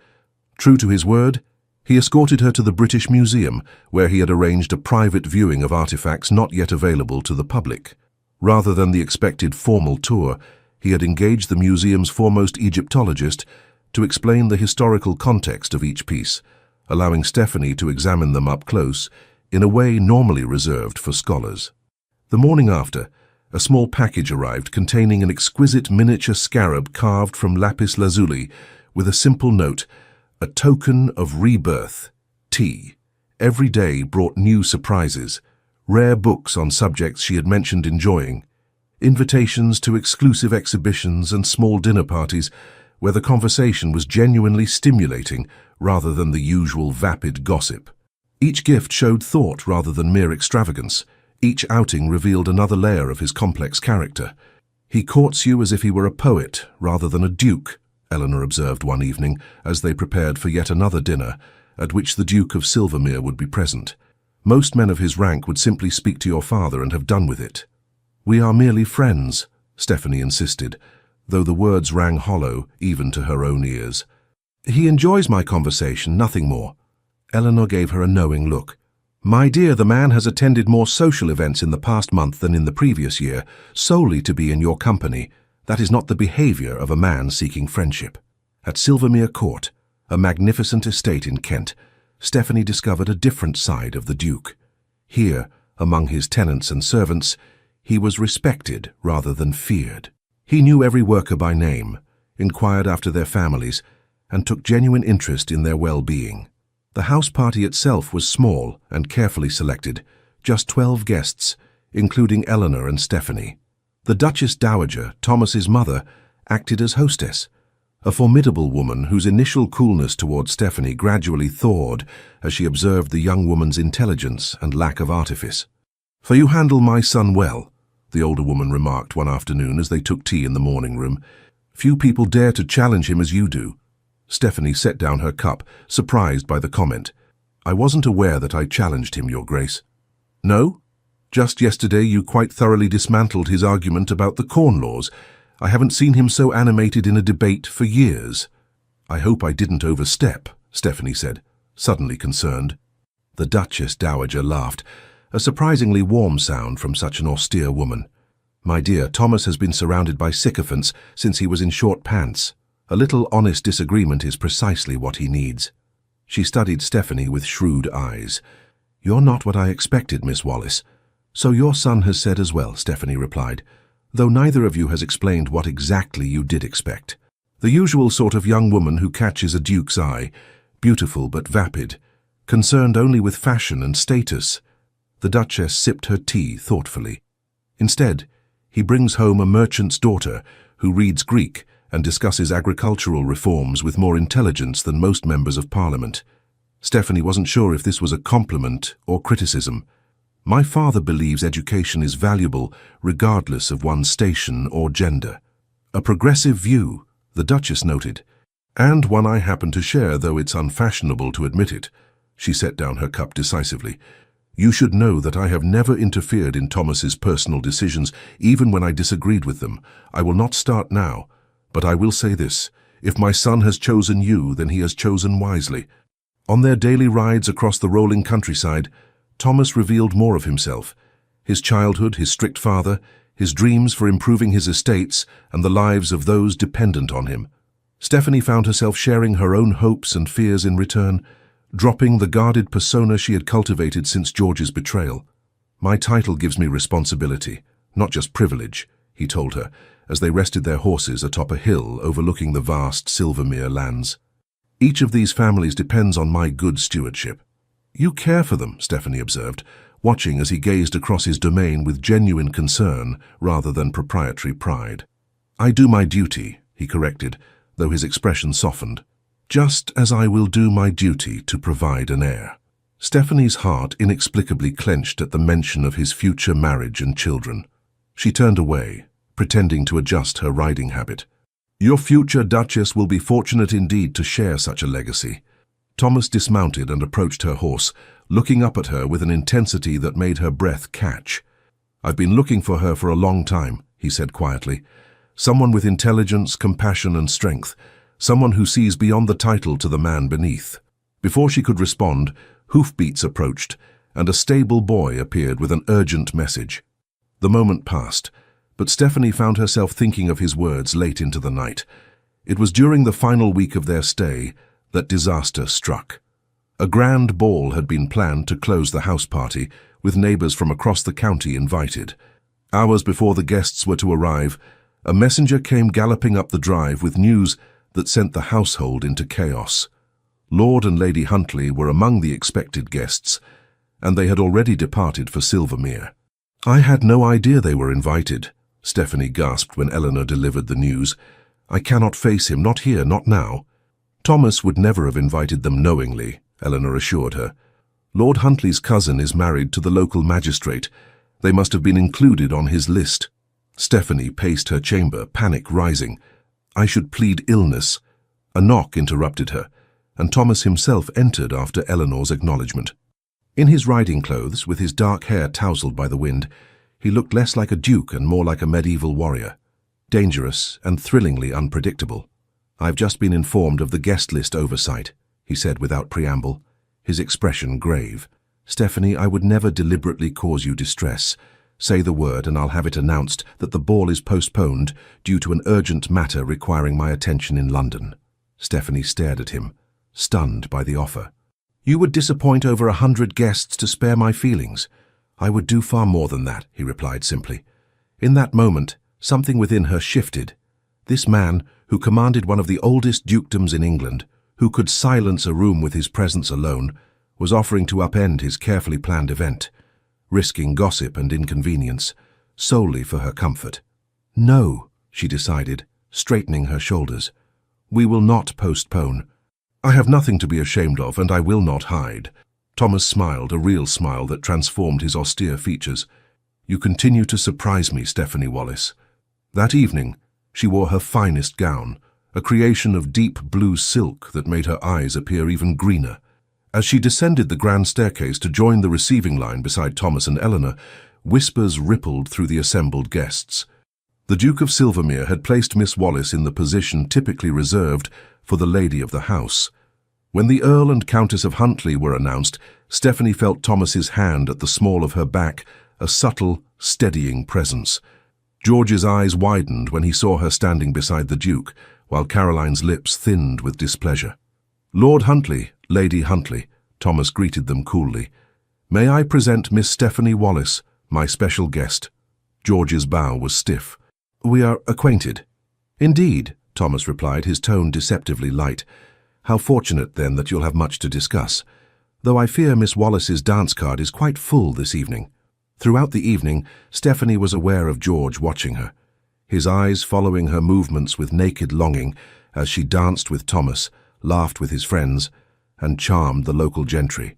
True to his word, he escorted her to the British Museum, where he had arranged a private viewing of artifacts not yet available to the public. Rather than the expected formal tour, he had engaged the museum's foremost Egyptologist to explain the historical context of each piece, allowing Stephanie to examine them up close in a way normally reserved for scholars. The morning after, a small package arrived containing an exquisite miniature scarab carved from lapis lazuli with a simple note, a token of rebirth, T. Every day brought new surprises, rare books on subjects she had mentioned enjoying, invitations to exclusive exhibitions and small dinner parties where the conversation was genuinely stimulating rather than the usual vapid gossip. Each gift showed thought rather than mere extravagance. Each outing revealed another layer of his complex character. He courts you as if he were a poet rather than a duke, Eleanor observed one evening as they prepared for yet another dinner, at which the Duke of Silvermere would be present. Most men of his rank would simply speak to your father and have done with it. We are merely friends, Stephanie insisted, though the words rang hollow even to her own ears. He enjoys my conversation, nothing more. Eleanor gave her a knowing look. My dear, the man has attended more social events in the past month than in the previous year, solely to be in your company. That is not the behavior of a man seeking friendship. At Silvermere Court, a magnificent estate in Kent, Stephanie discovered a different side of the Duke. Here, among his tenants and servants, he was respected rather than feared. He knew every worker by name, inquired after their families, and took genuine interest in their well-being. The house party itself was small and carefully selected, just 12 guests, including Eleanor and Stephanie. The Duchess Dowager, Thomas's mother, acted as hostess, a formidable woman whose initial coolness towards Stephanie gradually thawed as she observed the young woman's intelligence and lack of artifice. "For you handle my son well," the older woman remarked one afternoon as they took tea in the morning room. "Few people dare to challenge him as you do." Stephanie set down her cup, surprised by the comment. "I wasn't aware that I challenged him, Your Grace." "No? Just yesterday you quite thoroughly dismantled his argument about the Corn Laws. I haven't seen him so animated in a debate for years." "I hope I didn't overstep," Stephanie said, suddenly concerned. The Duchess Dowager laughed, a surprisingly warm sound from such an austere woman. "My dear, Thomas has been surrounded by sycophants since he was in short pants. A little honest disagreement is precisely what he needs." She studied Stephanie with shrewd eyes. "You're not what I expected, Miss Wallis." "So your son has said as well," Stephanie replied, "though neither of you has explained what exactly you did expect." "The usual sort of young woman who catches a duke's eye, beautiful but vapid, concerned only with fashion and status." The Duchess sipped her tea thoughtfully. "Instead, he brings home a merchant's daughter who reads Greek and discusses agricultural reforms with more intelligence than most members of Parliament." Stephanie wasn't sure if this was a compliment or criticism. "My father believes education is valuable regardless of one's station or gender." "A progressive view," the Duchess noted, "and one I happen to share, though it's unfashionable to admit it." She set down her cup decisively. "You should know that I have never interfered in Thomas's personal decisions, even when I disagreed with them. I will not start now, but I will say this. If my son has chosen you, then he has chosen wisely." On their daily rides across the rolling countryside, Thomas revealed more of himself: his childhood, his strict father, his dreams for improving his estates and the lives of those dependent on him. Stephanie found herself sharing her own hopes and fears in return, dropping the guarded persona she had cultivated since George's betrayal. "My title gives me responsibility, not just privilege," he told her, as they rested their horses atop a hill overlooking the vast Silvermere lands. "Each of these families depends on my good stewardship." "You care for them," Stephanie observed, watching as he gazed across his domain with genuine concern rather than proprietary pride. "I do my duty," he corrected, though his expression softened. "Just as I will do my duty to provide an heir." Stephanie's heart inexplicably clenched at the mention of his future marriage and children. She turned away, pretending to adjust her riding habit. "Your future Duchess will be fortunate indeed to share such a legacy." Thomas dismounted and approached her horse, looking up at her with an intensity that made her breath catch. "I've been looking for her for a long time," he said quietly. "Someone with intelligence, compassion, and strength. Someone who sees beyond the title to the man beneath." Before she could respond, hoofbeats approached, and a stable boy appeared with an urgent message. The moment passed, but Stephanie found herself thinking of his words late into the night. It was during the final week of their stay that disaster struck. A grand ball had been planned to close the house party, with neighbors from across the county invited. Hours before the guests were to arrive, a messenger came galloping up the drive with news that sent the household into chaos. Lord and Lady Huntley were among the expected guests, and they had already departed for Silvermere. "I had no idea they were invited," Stephanie gasped when Eleanor delivered the news. "I cannot face him, not here, not now." "Thomas would never have invited them knowingly," Eleanor assured her. "Lord Huntley's cousin is married to the local magistrate. They must have been included on his list." Stephanie paced her chamber, panic rising. "I should plead illness." A knock interrupted her, and Thomas himself entered after Eleanor's acknowledgement. In his riding clothes, with his dark hair tousled by the wind, he looked less like a duke and more like a medieval warrior. Dangerous and thrillingly unpredictable. "I've just been informed of the guest list oversight," he said without preamble, his expression grave. "Stephanie, I would never deliberately cause you distress. Say the word and I'll have it announced that the ball is postponed due to an urgent matter requiring my attention in London." Stephanie stared at him, stunned by the offer. "You would disappoint over 100 guests to spare my feelings. I would do far more than that," he replied simply. In that moment, something within her shifted. This man, who commanded one of the oldest dukedoms in England, who could silence a room with his presence alone, was offering to upend his carefully planned event, risking gossip and inconvenience, solely for her comfort. "No," she decided, straightening her shoulders. "We will not postpone. I have nothing to be ashamed of, and I will not hide." Thomas smiled, a real smile that transformed his austere features. "You continue to surprise me, Stephanie Wallace." That evening, she wore her finest gown, a creation of deep blue silk that made her eyes appear even greener. As she descended the grand staircase to join the receiving line beside Thomas and Eleanor, whispers rippled through the assembled guests. The Duke of Silvermere had placed Miss Wallace in the position typically reserved for the lady of the house. When the Earl and Countess of Huntly were announced, Stephanie felt Thomas's hand at the small of her back, a subtle, steadying presence. George's eyes widened when he saw her standing beside the Duke, while Caroline's lips thinned with displeasure. "Lord Huntly, Lady Huntly," Thomas greeted them coolly. "May I present Miss Stephanie Wallace, my special guest?" George's bow was stiff. "We are acquainted." "Indeed," Thomas replied, his tone deceptively light. "How fortunate, then, that you'll have much to discuss, though I fear Miss Wallace's dance card is quite full this evening." Throughout the evening, Stephanie was aware of George watching her, his eyes following her movements with naked longing as she danced with Thomas, laughed with his friends, and charmed the local gentry.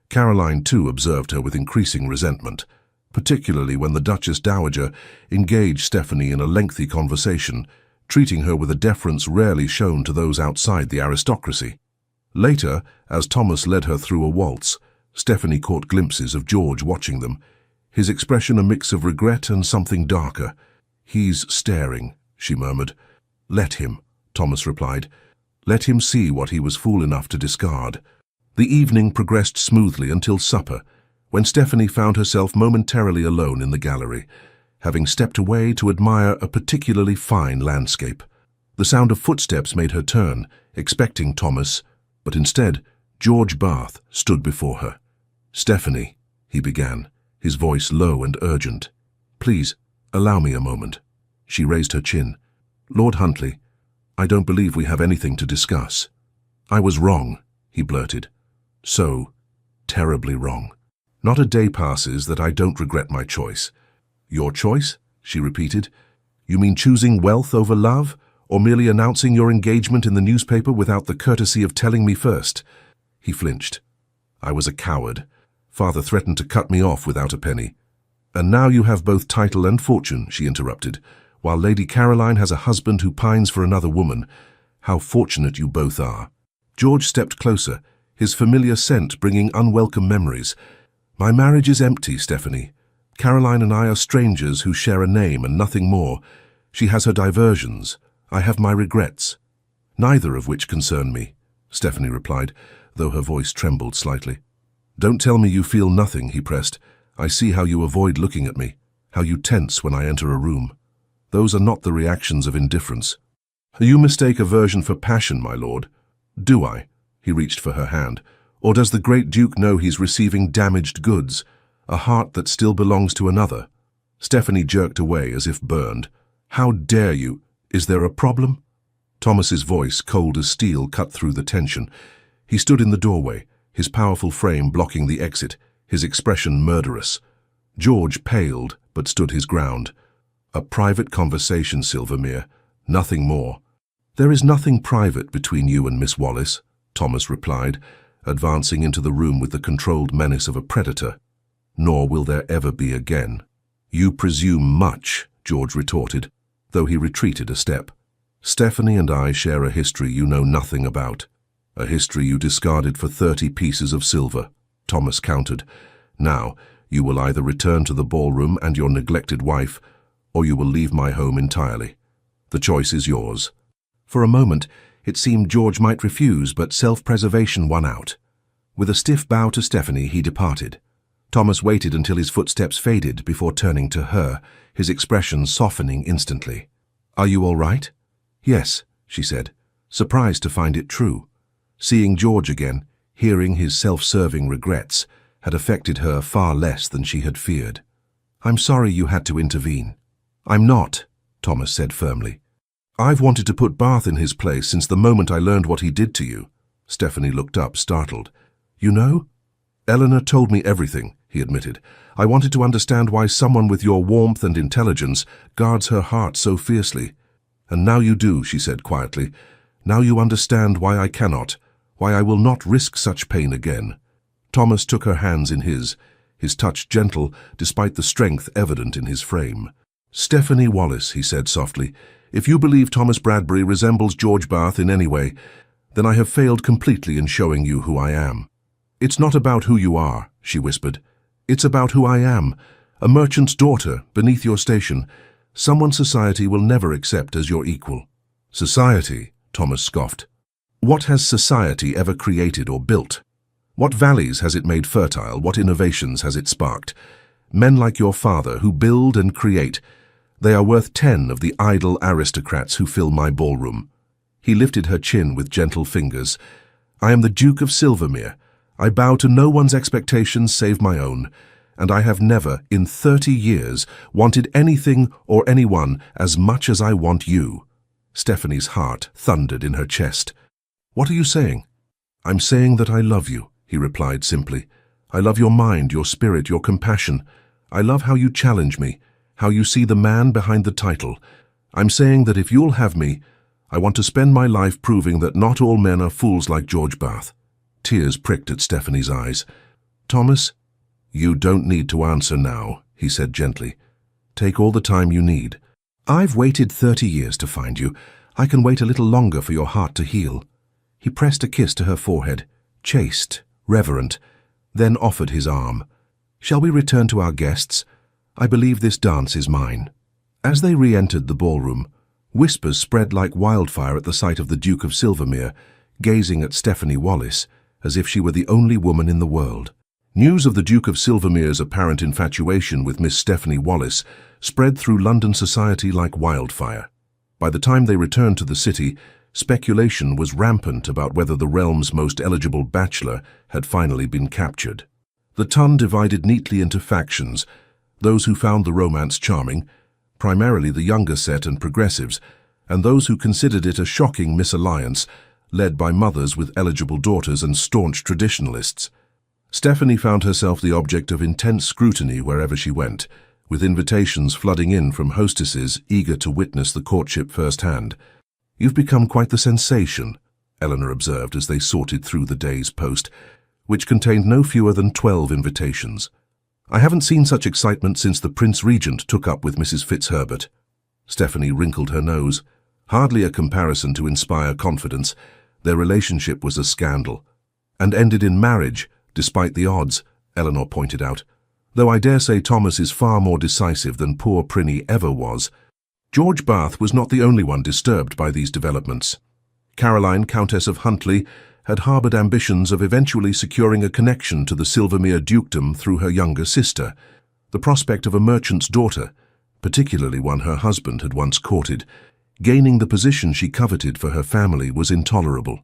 Caroline, too, observed her with increasing resentment, particularly when the Duchess Dowager engaged Stephanie in a lengthy conversation, treating her with a deference rarely shown to those outside the aristocracy. Later, as Thomas led her through a waltz, Stephanie caught glimpses of George watching them, his expression a mix of regret and something darker. "He's staring," she murmured. "Let him," Thomas replied. "Let him see what he was fool enough to discard." The evening progressed smoothly until supper, when Stephanie found herself momentarily alone in the gallery, having stepped away to admire a particularly fine landscape. The sound of footsteps made her turn, expecting Thomas, but instead, George Bath stood before her. "Stephanie," he began, his voice low and urgent. "Please, allow me a moment." She raised her chin. "Lord Huntly, I don't believe we have anything to discuss." "I was wrong," he blurted. "So terribly wrong. Not a day passes that I don't regret my choice." "Your choice?" she repeated. "You mean choosing wealth over love, or merely announcing your engagement in the newspaper without the courtesy of telling me first?" He flinched. "I was a coward. Father threatened to cut me off without a penny." "And now you have both title and fortune," she interrupted, "while Lady Caroline has a husband who pines for another woman. How fortunate you both are." George stepped closer, his familiar scent bringing unwelcome memories. "My marriage is empty, Stephanie. Caroline and I are strangers who share a name and nothing more. She has her diversions. I have my regrets." "Neither of which concern me," Stephanie replied, though her voice trembled slightly. "Don't tell me you feel nothing," he pressed. "I see how you avoid looking at me, how you tense when I enter a room. Those are not the reactions of indifference." "You mistake aversion for passion, my lord." "Do I?" He reached for her hand. "Or does the great Duke know he's receiving damaged goods, a heart that still belongs to another?" Stephanie jerked away as if burned. "How dare you? Is there a problem?" Thomas's voice, cold as steel, cut through the tension. He stood in the doorway, his powerful frame blocking the exit, his expression murderous. George paled, but stood his ground. "A private conversation, Silvermere, nothing more." "There is nothing private between you and Miss Wallace," Thomas replied, advancing into the room with the controlled menace of a predator. "Nor will there ever be again." "You presume much," George retorted, though he retreated a step. "Stephanie and I share a history you know nothing about. A history you discarded for 30 pieces of silver," Thomas countered. "Now, you will either return to the ballroom and your neglected wife, or you will leave my home entirely. The choice is yours." For a moment, it seemed George might refuse, but self-preservation won out. With a stiff bow to Stephanie, he departed. Thomas waited until his footsteps faded before turning to her, his expression softening instantly. "Are you all right?" "Yes," she said. surprised to find it true. Seeing George again, hearing his self-serving regrets, had affected her far less than she had feared. "I'm sorry you had to intervene." "I'm not," Thomas said firmly. "I've wanted to put Bath in his place since the moment I learned what he did to you." Stephanie looked up, startled. "You know?" "Eleanor told me everything," he admitted. "I wanted to understand why someone with your warmth and intelligence guards her heart so fiercely. And now you do," she said quietly. "Now you understand why I cannot, why I will not risk such pain again." Thomas took her hands in his touch gentle despite the strength evident in his frame. "Stephanie Wallace," he said softly, "if you believe Thomas Bradbury resembles George Bath in any way, then I have failed completely in showing you who I am." "It's not about who you are," she whispered. "It's about who I am, a merchant's daughter beneath your station, someone society will never accept as your equal." "Society?" Thomas scoffed. "What has society ever created or built? What valleys has it made fertile? What innovations has it sparked? Men like your father who build and create, they are worth 10 of the idle aristocrats who fill my ballroom." He lifted her chin with gentle fingers. "I am the Duke of Silvermere. I bow to no one's expectations save my own, and I have never, in 30 years, wanted anything or anyone as much as I want you." Stephanie's heart thundered in her chest. "What are you saying?" "I'm saying that I love you," he replied simply. "I love your mind, your spirit, your compassion. I love how you challenge me, how you see the man behind the title. I'm saying that if you'll have me, I want to spend my life proving that not all men are fools like George Bath." Tears pricked at Stephanie's eyes. "Thomas, you don't need to answer now," he said gently. "Take all the time you need. I've waited 30 years to find you. I can wait a little longer for your heart to heal." He pressed a kiss to her forehead, chaste, reverent, then offered his arm. "Shall we return to our guests? I believe this dance is mine." As they re-entered the ballroom, whispers spread like wildfire at the sight of the Duke of Silvermere, gazing at Stephanie Wallace as if she were the only woman in the world. News of the Duke of Silvermere's apparent infatuation with Miss Stephanie Wallace spread through London society like wildfire. By the time they returned to the city, speculation was rampant about whether the realm's most eligible bachelor had finally been captured. The ton divided neatly into factions, those who found the romance charming, primarily the younger set and progressives, and those who considered it a shocking misalliance, led by mothers with eligible daughters and staunch traditionalists. Stephanie found herself the object of intense scrutiny wherever she went, with invitations flooding in from hostesses eager to witness the courtship firsthand. "You've become quite the sensation," Eleanor observed as they sorted through the day's post, which contained no fewer than 12 invitations. "I haven't seen such excitement since the Prince Regent took up with Mrs. Fitzherbert." Stephanie wrinkled her nose. Hardly a comparison to inspire confidence. Their relationship was a scandal, and ended in marriage, despite the odds, Eleanor pointed out. "Though I dare say Thomas is far more decisive than poor Prinny ever was." George Bath was not the only one disturbed by these developments. Caroline, Countess of Huntly, had harboured ambitions of eventually securing a connection to the Silvermere dukedom through her younger sister. The prospect of a merchant's daughter, particularly one her husband had once courted, gaining the position she coveted for her family was intolerable.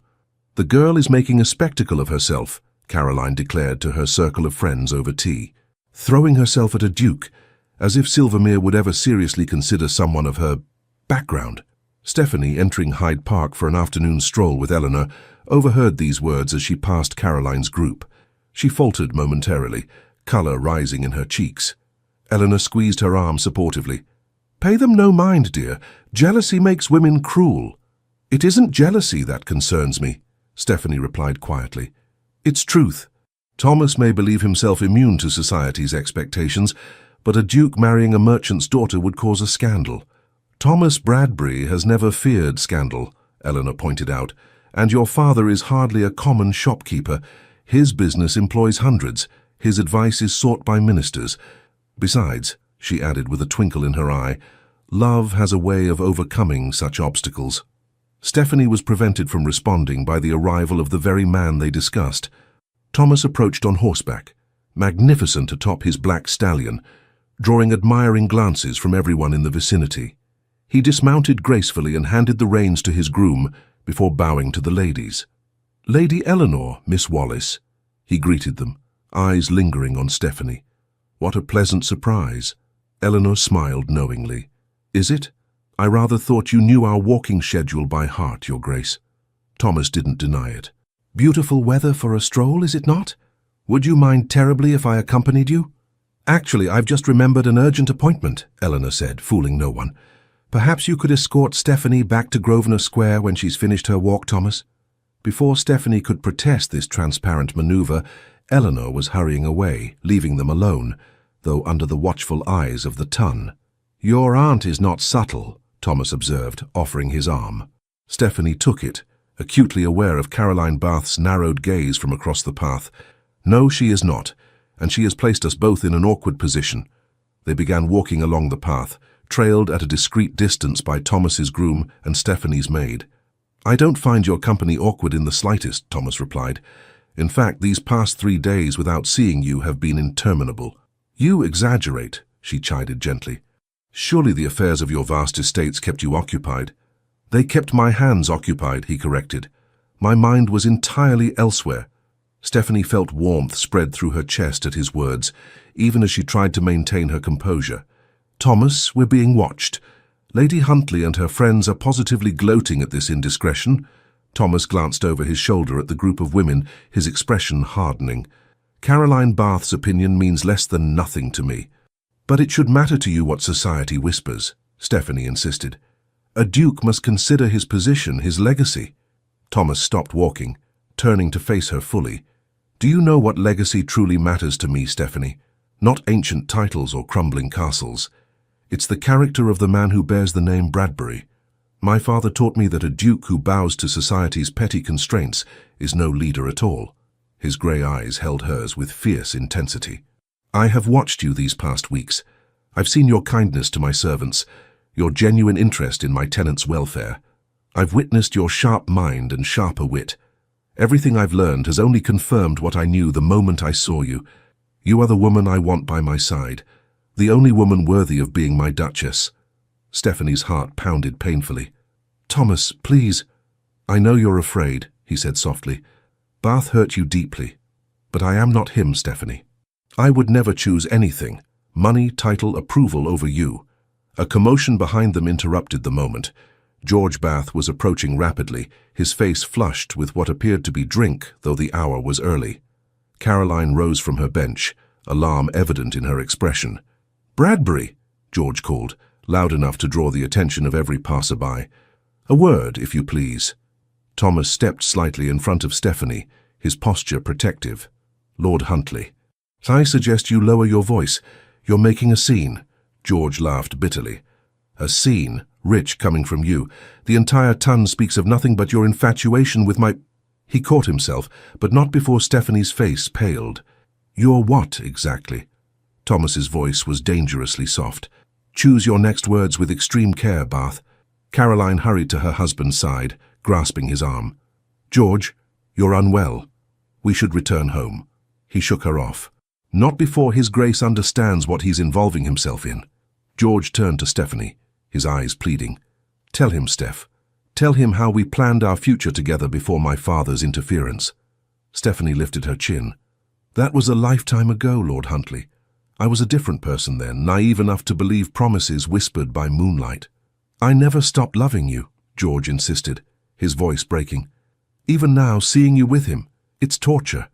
"The girl is making a spectacle of herself," Caroline declared to her circle of friends over tea. "Throwing herself at a duke, as if Silvermere would ever seriously consider someone of her background." Stephanie, entering Hyde Park for an afternoon stroll with Eleanor, overheard these words as she passed Caroline's group. She faltered momentarily, colour rising in her cheeks. Eleanor squeezed her arm supportively. "Pay them no mind, dear. Jealousy makes women cruel." "It isn't jealousy that concerns me," Stephanie replied quietly. "It's truth. Thomas may believe himself immune to society's expectations, but a duke marrying a merchant's daughter would cause a scandal." "Thomas Bradbury has never feared scandal," Eleanor pointed out, "and your father is hardly a common shopkeeper. His business employs hundreds. His advice is sought by ministers. Besides," she added with a twinkle in her eye, "love has a way of overcoming such obstacles." Stephanie was prevented from responding by the arrival of the very man they discussed. Thomas approached on horseback, magnificent atop his black stallion, drawing admiring glances from everyone in the vicinity. He dismounted gracefully and handed the reins to his groom, before bowing to the ladies. "Lady Eleanor, Miss Wallace," he greeted them, eyes lingering on Stephanie. "What a pleasant surprise." Eleanor smiled knowingly. "Is it? I rather thought you knew our walking schedule by heart, Your Grace." Thomas didn't deny it. "Beautiful weather for a stroll, is it not? Would you mind terribly if I accompanied you?" "Actually, I've just remembered an urgent appointment," Eleanor said, fooling no one. "Perhaps you could escort Stephanie back to Grosvenor Square when she's finished her walk, Thomas?" Before Stephanie could protest this transparent maneuver, Eleanor was hurrying away, leaving them alone, though under the watchful eyes of the ton. "Your aunt is not subtle," Thomas observed, offering his arm. Stephanie took it, acutely aware of Caroline Bath's narrowed gaze from across the path. "No, she is not, and she has placed us both in an awkward position." They began walking along the path, trailed at a discreet distance by Thomas's groom and Stephanie's maid. "I don't find your company awkward in the slightest," Thomas replied. "In fact, these past 3 days without seeing you have been interminable." "You exaggerate," she chided gently. "Surely the affairs of your vast estates kept you occupied." "They kept my hands occupied," he corrected. "My mind was entirely elsewhere." Stephanie felt warmth spread through her chest at his words, even as she tried to maintain her composure. "Thomas, we're being watched. Lady Huntley and her friends are positively gloating at this indiscretion." Thomas glanced over his shoulder at the group of women, his expression hardening. "Caroline Bath's opinion means less than nothing to me." "But it should matter to you what society whispers," Stephanie insisted. "A duke must consider his position, his legacy." Thomas stopped walking, turning to face her fully. "Do you know what legacy truly matters to me, Stephanie? Not ancient titles or crumbling castles. It's the character of the man who bears the name Bradbury. My father taught me that a duke who bows to society's petty constraints is no leader at all." His grey eyes held hers with fierce intensity. "I have watched you these past weeks. I've seen your kindness to my servants, your genuine interest in my tenants' welfare. I've witnessed your sharp mind and sharper wit. Everything I've learned has only confirmed what I knew the moment I saw you. You are the woman I want by my side, the only woman worthy of being my Duchess." Stephanie's heart pounded painfully. "Thomas, please." "I know you're afraid," he said softly. "Bath hurt you deeply. But I am not him, Stephanie. I would never choose anything, money, title, approval over you." A commotion behind them interrupted the moment. George Bath was approaching rapidly, his face flushed with what appeared to be drink, though the hour was early. Caroline rose from her bench, alarm evident in her expression. "Bradbury!" George called, loud enough to draw the attention of every passer-by. "A word, if you please." Thomas stepped slightly in front of Stephanie, his posture protective. "Lord Huntley." "I suggest you lower your voice. You're making a scene." George laughed bitterly. "A scene? Rich coming from you. The entire ton speaks of nothing but your infatuation with my—" He caught himself, but not before Stephanie's face paled. "Your what, exactly?" Thomas's voice was dangerously soft. "Choose your next words with extreme care, Bath." Caroline hurried to her husband's side, grasping his arm. "George, you're unwell. We should return home." He shook her off. "Not before His Grace understands what he's involving himself in." George turned to Stephanie, his eyes pleading. "Tell him, Steph. Tell him how we planned our future together before my father's interference." Stephanie lifted her chin. "That was a lifetime ago, Lord Huntley. I was a different person then, naive enough to believe promises whispered by moonlight." "I never stopped loving you," George insisted, his voice breaking. "Even now, seeing you with him, it's torture."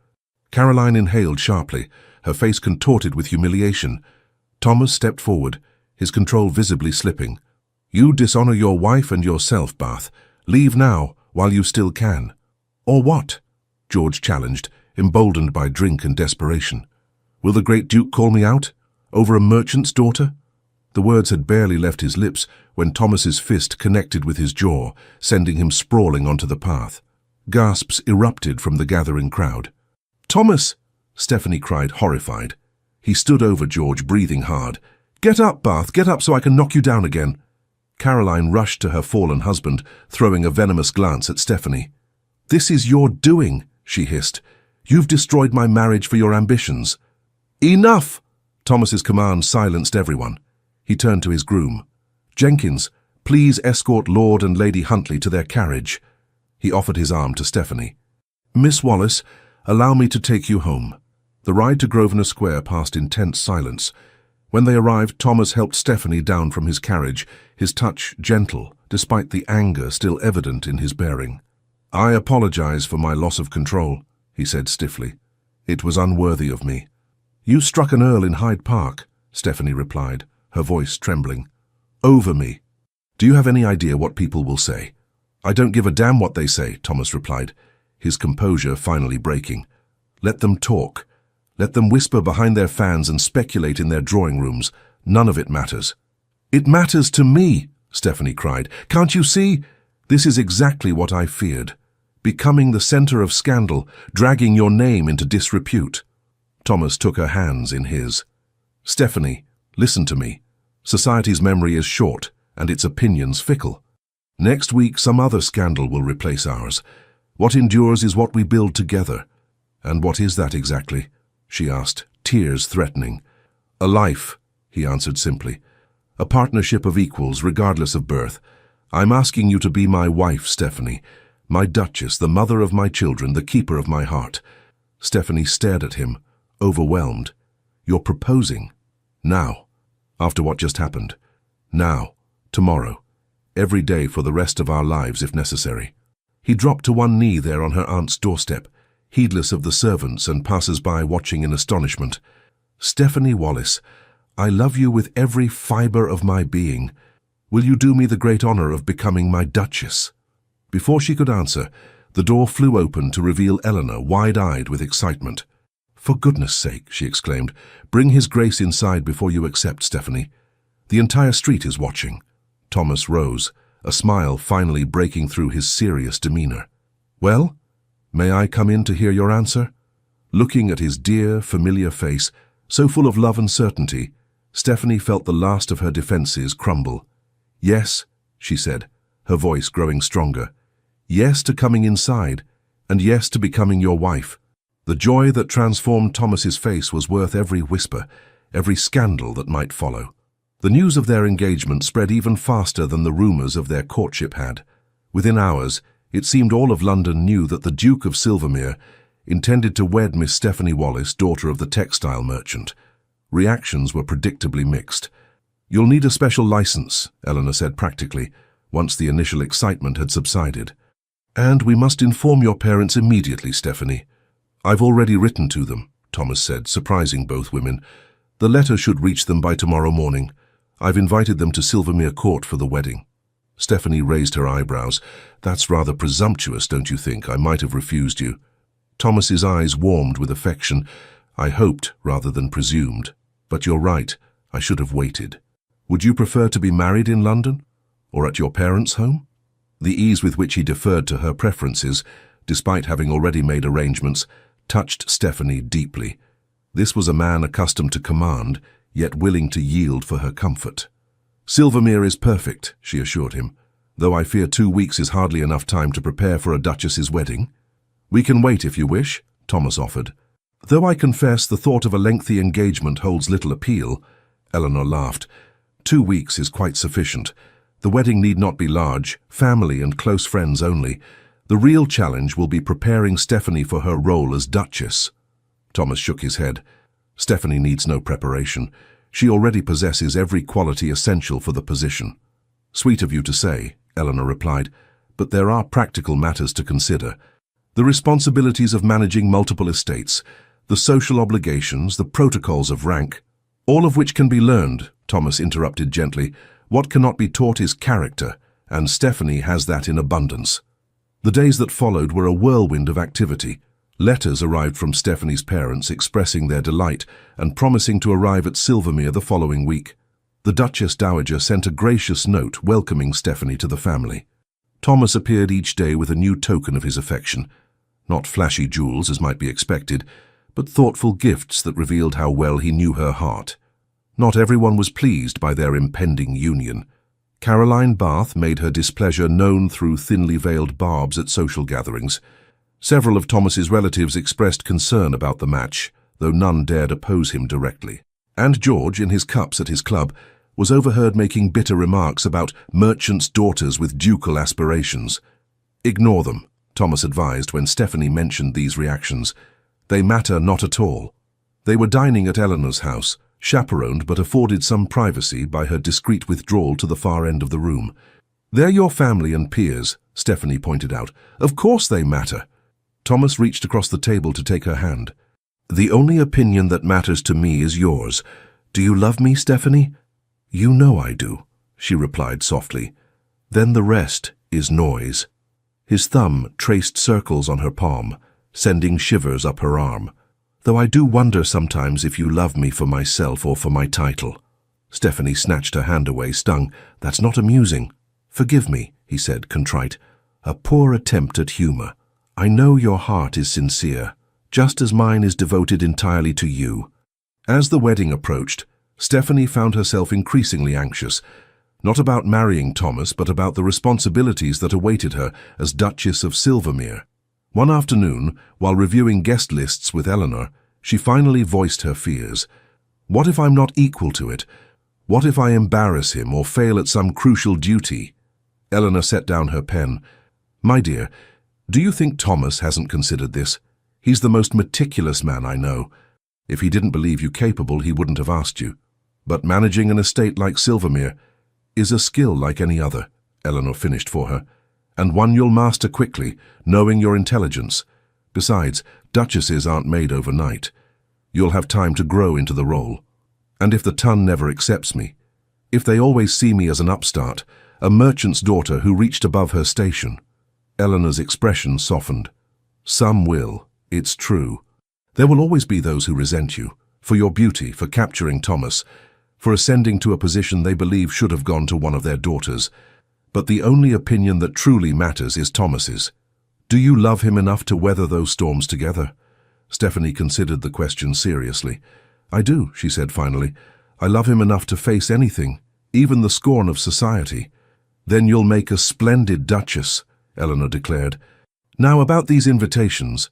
Caroline inhaled sharply, her face contorted with humiliation. Thomas stepped forward, his control visibly slipping. "You dishonor your wife and yourself, Bath. Leave now, while you still can." "Or what?" George challenged, emboldened by drink and desperation. "Will the great Duke call me out? Over a merchant's daughter?" The words had barely left his lips when Thomas's fist connected with his jaw, sending him sprawling onto the path. Gasps erupted from the gathering crowd. "Thomas!" Stephanie cried, horrified. He stood over George, breathing hard. "Get up, Bath, get up so I can knock you down again." Caroline rushed to her fallen husband, throwing a venomous glance at Stephanie. "This is your doing," she hissed. "You've destroyed my marriage for your ambitions." "Enough!" Thomas's command silenced everyone. He turned to his groom. "Jenkins, please escort Lord and Lady Huntley to their carriage." He offered his arm to Stephanie. "Miss Wallace, allow me to take you home." The ride to Grosvenor Square passed in tense silence. When they arrived, Thomas helped Stephanie down from his carriage, his touch gentle, despite the anger still evident in his bearing. "I apologize for my loss of control," he said stiffly. "It was unworthy of me." "You struck an Earl in Hyde Park," Stephanie replied, her voice trembling. "Over me. Do you have any idea what people will say?" "I don't give a damn what they say," Thomas replied, his composure finally breaking. "Let them talk. Let them whisper behind their fans and speculate in their drawing rooms. None of it matters." "It matters to me," Stephanie cried. "Can't you see? This is exactly what I feared. Becoming the center of scandal, dragging your name into disrepute." Thomas took her hands in his. "Stephanie, listen to me. Society's memory is short, and its opinions fickle. Next week some other scandal will replace ours. What endures is what we build together." "And what is that exactly?" she asked, tears threatening. "A life," he answered simply. "A partnership of equals, regardless of birth. I'm asking you to be my wife, Stephanie. My Duchess, the mother of my children, the keeper of my heart." Stephanie stared at him, overwhelmed. "You're proposing? Now? After what just happened? Now? Tomorrow? Every day for the rest of our lives, if necessary?" He dropped to one knee there on her aunt's doorstep, heedless of the servants and passers-by watching in astonishment. "Stephanie Wallace, I love you with every fiber of my being. Will you do me the great honor of becoming my Duchess?" Before she could answer, the door flew open to reveal Eleanor, wide-eyed with excitement. "For goodness sake," she exclaimed, "bring His Grace inside before you accept, Stephanie. The entire street is watching." Thomas rose, a smile finally breaking through his serious demeanor. "Well? May I come in to hear your answer?" Looking at his dear, familiar face, so full of love and certainty, Stephanie felt the last of her defenses crumble. "Yes," she said, her voice growing stronger. "Yes to coming inside, and yes to becoming your wife." The joy that transformed Thomas's face was worth every whisper, every scandal that might follow. The news of their engagement spread even faster than the rumors of their courtship had. Within hours, it seemed all of London knew that the Duke of Silvermere intended to wed Miss Stephanie Wallace, daughter of the textile merchant. Reactions were predictably mixed. "You'll need a special license," Eleanor said practically, once the initial excitement had subsided. "And we must inform your parents immediately, Stephanie." "I've already written to them," Thomas said, surprising both women. "The letter should reach them by tomorrow morning. I've invited them to Silvermere Court for the wedding." Stephanie raised her eyebrows. "That's rather presumptuous, don't you think? I might have refused you." Thomas's eyes warmed with affection. "I hoped rather than presumed. But you're right, I should have waited. Would you prefer to be married in London? Or at your parents' home?" The ease with which he deferred to her preferences, despite having already made arrangements, touched Stephanie deeply. This was a man accustomed to command, yet willing to yield for her comfort. "Silvermere is perfect," she assured him, "though I fear 2 weeks is hardly enough time to prepare for a duchess's wedding." "We can wait if you wish," Thomas offered. "Though I confess the thought of a lengthy engagement holds little appeal," Eleanor laughed. 2 weeks is quite sufficient. The wedding need not be large, family and close friends only. The real challenge will be preparing Stephanie for her role as Duchess." Thomas shook his head. "Stephanie needs no preparation. She already possesses every quality essential for the position." "Sweet of you to say," Eleanor replied, "but there are practical matters to consider. The responsibilities of managing multiple estates, the social obligations, the protocols of rank, all of which can be learned," Thomas interrupted gently. "What cannot be taught is character, and Stephanie has that in abundance." The days that followed were a whirlwind of activity. Letters arrived from Stephanie's parents expressing their delight and promising to arrive at Silvermere the following week. The Duchess Dowager sent a gracious note welcoming Stephanie to the family. Thomas appeared each day with a new token of his affection. Not flashy jewels, as might be expected, but thoughtful gifts that revealed how well he knew her heart. Not everyone was pleased by their impending union. Caroline Bath made her displeasure known through thinly veiled barbs at social gatherings. Several of Thomas's relatives expressed concern about the match, though none dared oppose him directly. And George, in his cups at his club, was overheard making bitter remarks about merchants' daughters with ducal aspirations. "Ignore them," Thomas advised when Stephanie mentioned these reactions. They matter not at all. They were dining at Eleanor's house, chaperoned but afforded some privacy by her discreet withdrawal to the far end of the room. "They're your family and peers," Stephanie pointed out. "Of course they matter." Thomas reached across the table to take her hand. "The only opinion that matters to me is yours. Do you love me, Stephanie?" "You know I do," she replied softly. "Then the rest is noise." His thumb traced circles on her palm, sending shivers up her arm. "Though I do wonder sometimes if you love me for myself or for my title." Stephanie snatched her hand away, stung. "That's not amusing." "Forgive me," he said, contrite. "A poor attempt at humor. I know your heart is sincere, just as mine is devoted entirely to you." As the wedding approached, Stephanie found herself increasingly anxious, not about marrying Thomas, but about the responsibilities that awaited her as Duchess of Silvermere. One afternoon, while reviewing guest lists with Eleanor, she finally voiced her fears. "What if I'm not equal to it? What if I embarrass him or fail at some crucial duty?" Eleanor set down her pen. "My dear, do you think Thomas hasn't considered this? He's the most meticulous man I know. If he didn't believe you capable, he wouldn't have asked you. But managing an estate like Silvermere is a skill like any other," Eleanor finished for her, "and one you'll master quickly, knowing your intelligence. Besides, duchesses aren't made overnight. You'll have time to grow into the role. And if the ton never accepts me, if they always see me as an upstart, a merchant's daughter who reached above her station." Eleanor's expression softened. "Some will, it's true. There will always be those who resent you, for your beauty, for capturing Thomas, for ascending to a position they believe should have gone to one of their daughters. But the only opinion that truly matters is Thomas's. Do you love him enough to weather those storms together?" Stephanie considered the question seriously. "I do," she said finally. "I love him enough to face anything, even the scorn of society." "Then you'll make a splendid duchess," Eleanor declared. "Now about these invitations."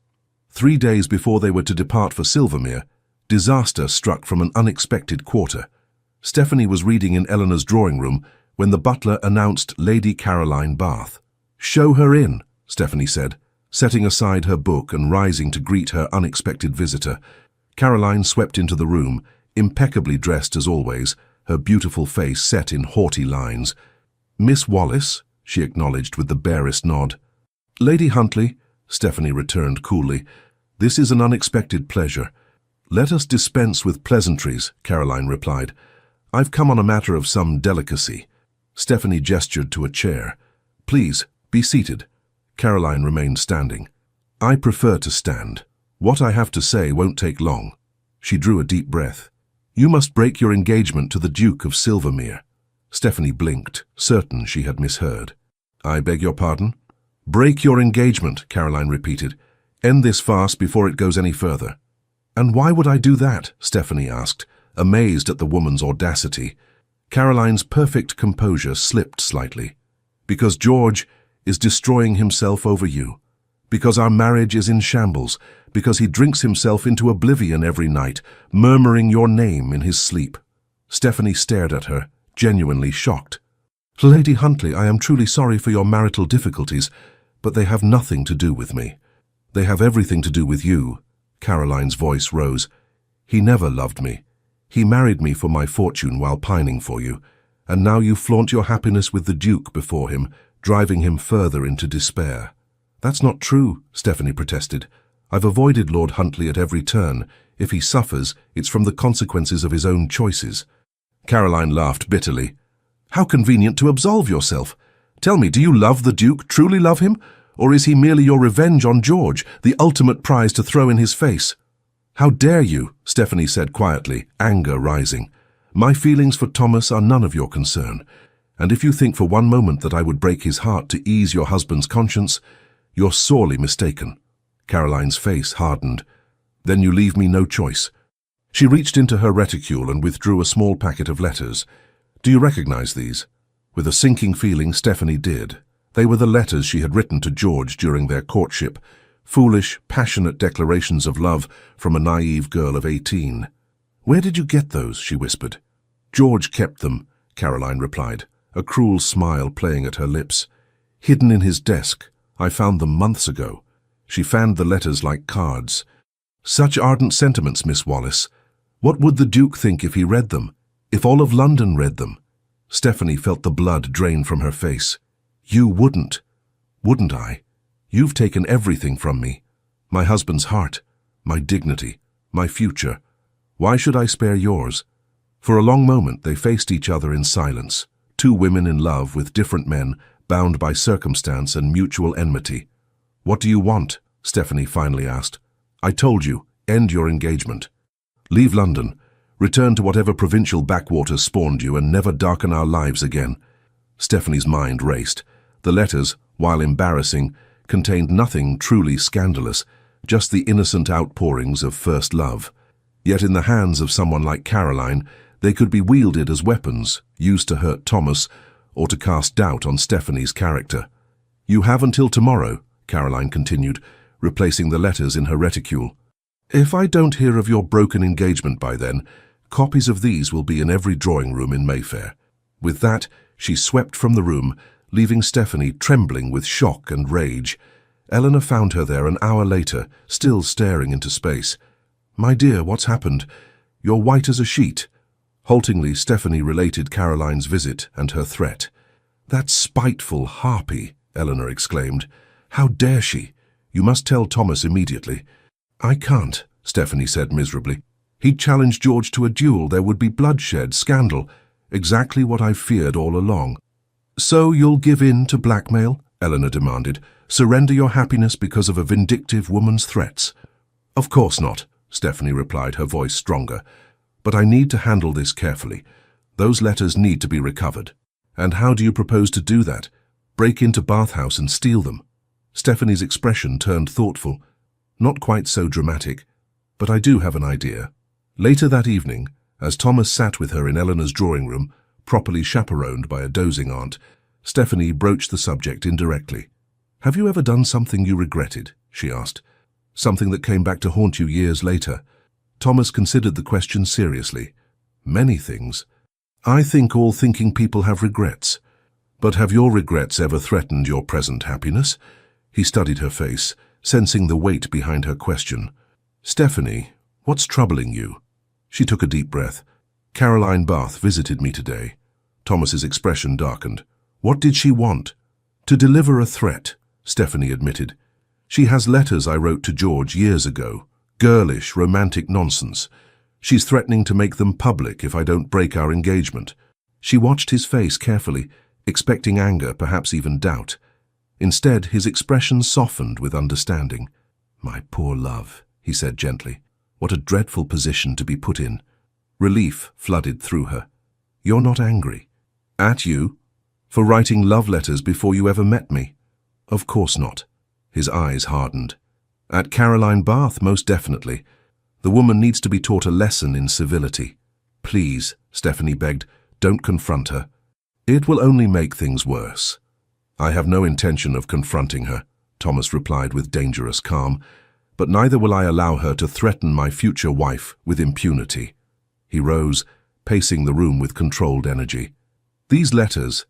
3 days before they were to depart for Silvermere, disaster struck from an unexpected quarter. Stephanie was reading in Eleanor's drawing room when the butler announced Lady Caroline Bath. "Show her in," Stephanie said, setting aside her book and rising to greet her unexpected visitor. Caroline swept into the room, impeccably dressed as always, her beautiful face set in haughty lines. "Miss Wallace," she acknowledged with the barest nod. "Lady Huntley," Stephanie returned coolly, "this is an unexpected pleasure." "Let us dispense with pleasantries," Caroline replied. "I've come on a matter of some delicacy." Stephanie gestured to a chair. "Please, be seated." Caroline remained standing. "I prefer to stand. What I have to say won't take long." She drew a deep breath. "You must break your engagement to the Duke of Silvermere." Stephanie blinked, certain she had misheard. "I beg your pardon?" "Break your engagement," Caroline repeated. "End this farce before it goes any further." "And why would I do that?" Stephanie asked, amazed at the woman's audacity. Caroline's perfect composure slipped slightly. "Because George is destroying himself over you. Because our marriage is in shambles. Because he drinks himself into oblivion every night, murmuring your name in his sleep." Stephanie stared at her, genuinely shocked. "Lady Huntley, I am truly sorry for your marital difficulties, but they have nothing to do with me. They have everything to do with you." Caroline's voice rose. "He never loved me. He married me for my fortune while pining for you, and now you flaunt your happiness with the Duke before him, driving him further into despair." "That's not true," Stephanie protested. "I've avoided Lord Huntley at every turn. If he suffers, it's from the consequences of his own choices." Caroline laughed bitterly. "How convenient to absolve yourself. Tell me, do you love the Duke, truly love him? Or is he merely your revenge on George, the ultimate prize to throw in his face?" "How dare you?" Stephanie said quietly, anger rising. "My feelings for Thomas are none of your concern. And if you think for one moment that I would break his heart to ease your husband's conscience, you're sorely mistaken." Caroline's face hardened. "Then you leave me no choice." She reached into her reticule and withdrew a small packet of letters. "Do you recognize these?" With a sinking feeling, Stephanie did. They were the letters she had written to George during their courtship, foolish, passionate declarations of love from a naive girl of 18. "Where did you get those?" she whispered. "George kept them," Caroline replied, a cruel smile playing at her lips. "Hidden in his desk. I found them months ago. She fanned the letters like cards. Such ardent sentiments, Miss Wallis. What would the Duke think if he read them? If all of London read them? Stephanie felt the blood drain from her face. You wouldn't. Wouldn't I? You've taken everything from me. My husband's heart, my dignity, my future. Why should I spare yours? For a long moment they faced each other in silence, two women in love with different men, bound by circumstance and mutual enmity. What do you want? Stephanie finally asked. I told you, end your engagement. Leave London, return to whatever provincial backwaters spawned you and never darken our lives again. Stephanie's mind raced. The letters, while embarrassing, contained nothing truly scandalous, just the innocent outpourings of first love. Yet in the hands of someone like Caroline, they could be wielded as weapons, used to hurt Thomas or to cast doubt on Stephanie's character. You have until tomorrow, Caroline continued, replacing the letters in her reticule. If I don't hear of your broken engagement by then, copies of these will be in every drawing room in Mayfair. With that, she swept from the room, leaving Stephanie trembling with shock and rage. Eleanor found her there an hour later, still staring into space. My dear, what's happened? You're white as a sheet. Haltingly, Stephanie related Caroline's visit and her threat. That spiteful harpy, Eleanor exclaimed. How dare she? You must tell Thomas immediately. I can't, Stephanie said miserably. He'd challenge George to a duel. There would be bloodshed, scandal. Exactly what I feared all along. So you'll give in to blackmail? Eleanor demanded. Surrender your happiness because of a vindictive woman's threats? Of course not, Stephanie replied, her voice stronger. But I need to handle this carefully. Those letters need to be recovered. And how do you propose to do that? Break into Bath House and steal them? Stephanie's expression turned thoughtful. Not quite so dramatic, but I do have an idea. Later that evening, as Thomas sat with her in Eleanor's drawing room, properly chaperoned by a dozing aunt, Stephanie broached the subject indirectly. Have you ever done something you regretted? She asked. Something that came back to haunt you years later? Thomas considered the question seriously. Many things. I think all thinking people have regrets. But have your regrets ever threatened your present happiness? He studied her face, sensing the weight behind her question. Stephanie, what's troubling you? She took a deep breath. Caroline Bath visited me today. Thomas's expression darkened. What did she want? To deliver a threat, Stephanie admitted. She has letters I wrote to George years ago. Girlish, romantic nonsense. She's threatening to make them public if I don't break our engagement. She watched his face carefully, expecting anger, perhaps even doubt. Instead, his expression softened with understanding. My poor love, he said gently. What a dreadful position to be put in. Relief flooded through her. You're not angry. At you? For writing love letters before you ever met me? Of course not. His eyes hardened. At Caroline Bath, most definitely. The woman needs to be taught a lesson in civility. Please, Stephanie begged, don't confront her. It will only make things worse. I have no intention of confronting her, Thomas replied with dangerous calm, but neither will I allow her to threaten my future wife with impunity. He rose, pacing the room with controlled energy. These letters,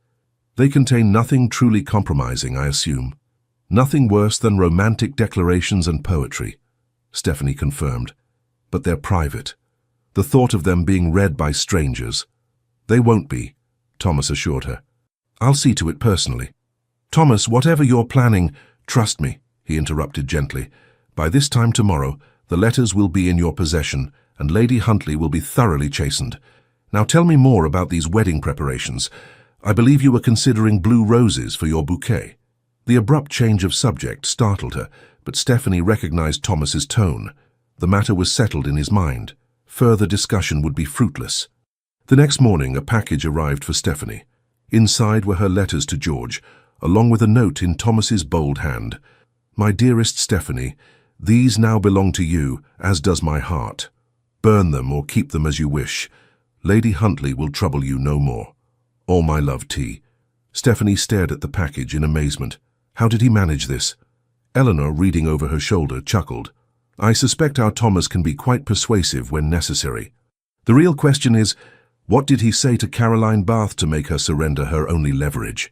they contain nothing truly compromising, I assume. Nothing worse than romantic declarations and poetry, Stephanie confirmed. But they're private. The thought of them being read by strangers. They won't be, Thomas assured her. I'll see to it personally. Thomas, whatever you're planning, trust me, he interrupted gently. By this time tomorrow, the letters will be in your possession, and Lady Huntley will be thoroughly chastened. Now tell me more about these wedding preparations. I believe you were considering blue roses for your bouquet. The abrupt change of subject startled her, but Stephanie recognized Thomas's tone. The matter was settled in his mind. Further discussion would be fruitless. The next morning, a package arrived for Stephanie. Inside were her letters to George, along with a note in Thomas's bold hand. My dearest Stephanie, these now belong to you, as does my heart. Burn them or keep them as you wish. Lady Huntley will trouble you no more. All my love, T. Stephanie stared at the package in amazement. How did he manage this? Eleanor, reading over her shoulder, chuckled. I suspect our Thomas can be quite persuasive when necessary. The real question is, what did he say to Caroline Bath to make her surrender her only leverage?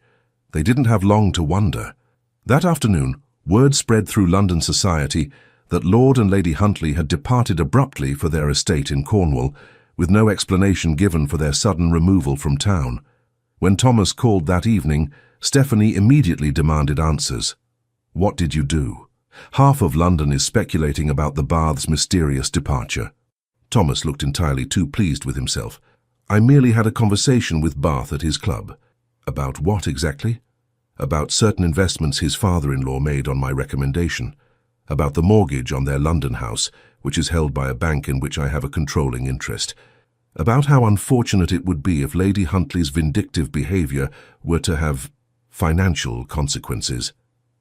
They didn't have long to wonder. That afternoon, word spread through London society that Lord and Lady Huntley had departed abruptly for their estate in Cornwall, with no explanation given for their sudden removal from town. When Thomas called that evening, Stephanie immediately demanded answers. What did you do? Half of London is speculating about the Bath's mysterious departure. Thomas looked entirely too pleased with himself. I merely had a conversation with Bath at his club. About what exactly? About certain investments his father-in-law made on my recommendation. About the mortgage on their London house, which is held by a bank in which I have a controlling interest. About how unfortunate it would be if Lady Huntley's vindictive behavior were to have financial consequences.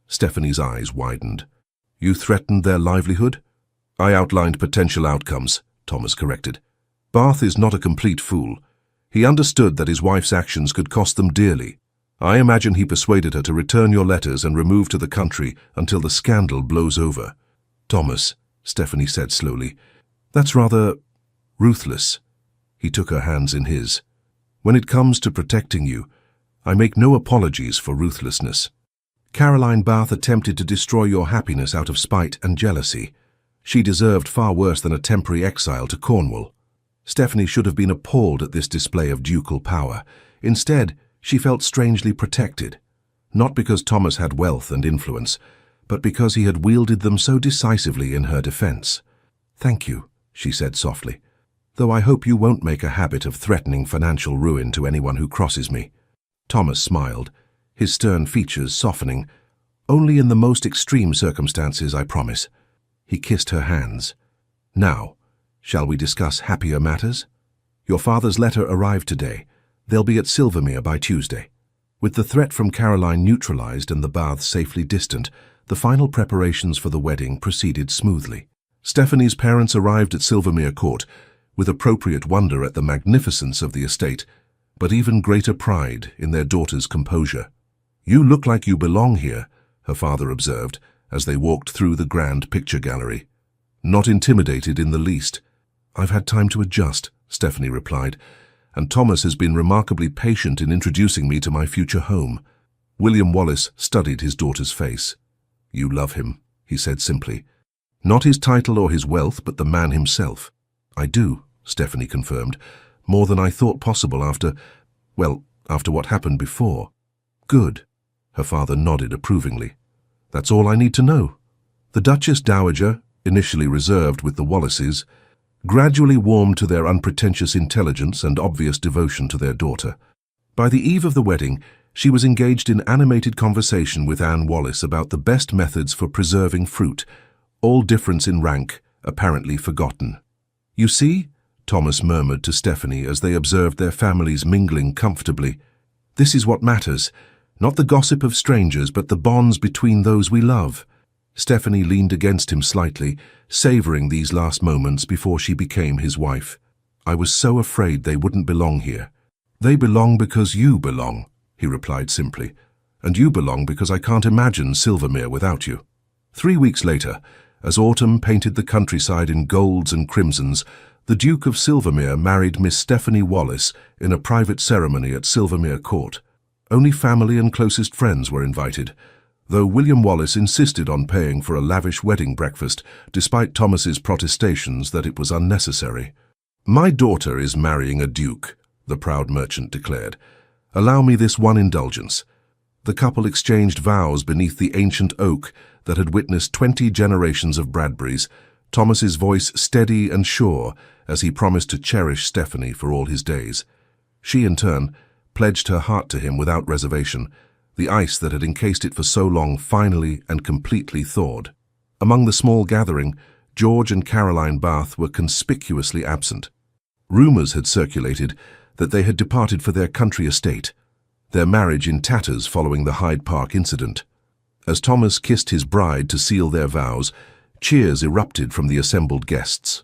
Stephanie's eyes widened. You threatened their livelihood? I outlined potential outcomes, Thomas corrected. Bath is not a complete fool. He understood that his wife's actions could cost them dearly. I imagine he persuaded her to return your letters and remove to the country until the scandal blows over. Thomas, Stephanie said slowly, that's rather ruthless. He took her hands in his. When it comes to protecting you, I make no apologies for ruthlessness. Caroline Bath attempted to destroy your happiness out of spite and jealousy. She deserved far worse than a temporary exile to Cornwall. Stephanie should have been appalled at this display of ducal power. Instead, she felt strangely protected, not because Thomas had wealth and influence, but because he had wielded them so decisively in her defense. Thank you, she said softly, though I hope you won't make a habit of threatening financial ruin to anyone who crosses me. Thomas smiled, his stern features softening. Only in the most extreme circumstances, I promise. He kissed her hands. Now, shall we discuss happier matters? Your father's letter arrived today. They'll be at Silvermere by Tuesday. With the threat from Caroline neutralized and the Baths safely distant, the final preparations for the wedding proceeded smoothly. Stephanie's parents arrived at Silvermere Court with appropriate wonder at the magnificence of the estate, but even greater pride in their daughter's composure. You look like you belong here, her father observed, as they walked through the grand picture gallery. Not intimidated in the least. I've had time to adjust, Stephanie replied, and Thomas has been remarkably patient in introducing me to my future home. William Wallace studied his daughter's face. You love him, he said simply. Not his title or his wealth, but the man himself. I do, Stephanie confirmed, more than I thought possible after what happened before. Good, her father nodded approvingly. That's all I need to know. The Duchess Dowager, initially reserved with the Wallaces, gradually warmed to their unpretentious intelligence and obvious devotion to their daughter. By the eve of the wedding, she was engaged in animated conversation with Anne Wallace about the best methods for preserving fruit, all difference in rank apparently forgotten. You see, Thomas murmured to Stephanie as they observed their families mingling comfortably. This is what matters, not the gossip of strangers, but the bonds between those we love. Stephanie leaned against him slightly, savoring these last moments before she became his wife. I was so afraid they wouldn't belong here. They belong because you belong, he replied simply, and you belong because I can't imagine Silvermere without you. 3 weeks later, as autumn painted the countryside in golds and crimsons, the Duke of Silvermere married Miss Stephanie Wallace in a private ceremony at Silvermere Court. Only family and closest friends were invited, though William Wallace insisted on paying for a lavish wedding breakfast, despite Thomas's protestations that it was unnecessary. My daughter is marrying a duke, the proud merchant declared. Allow me this one indulgence. The couple exchanged vows beneath the ancient oak that had witnessed 20 generations of Bradburys, Thomas's voice steady and sure as he promised to cherish Stephanie for all his days. She, in turn, pledged her heart to him without reservation. The ice that had encased it for so long finally and completely thawed. Among the small gathering, George and Caroline Bath were conspicuously absent. Rumors had circulated that they had departed for their country estate, their marriage in tatters following the Hyde Park incident. As Thomas kissed his bride to seal their vows, cheers erupted from the assembled guests.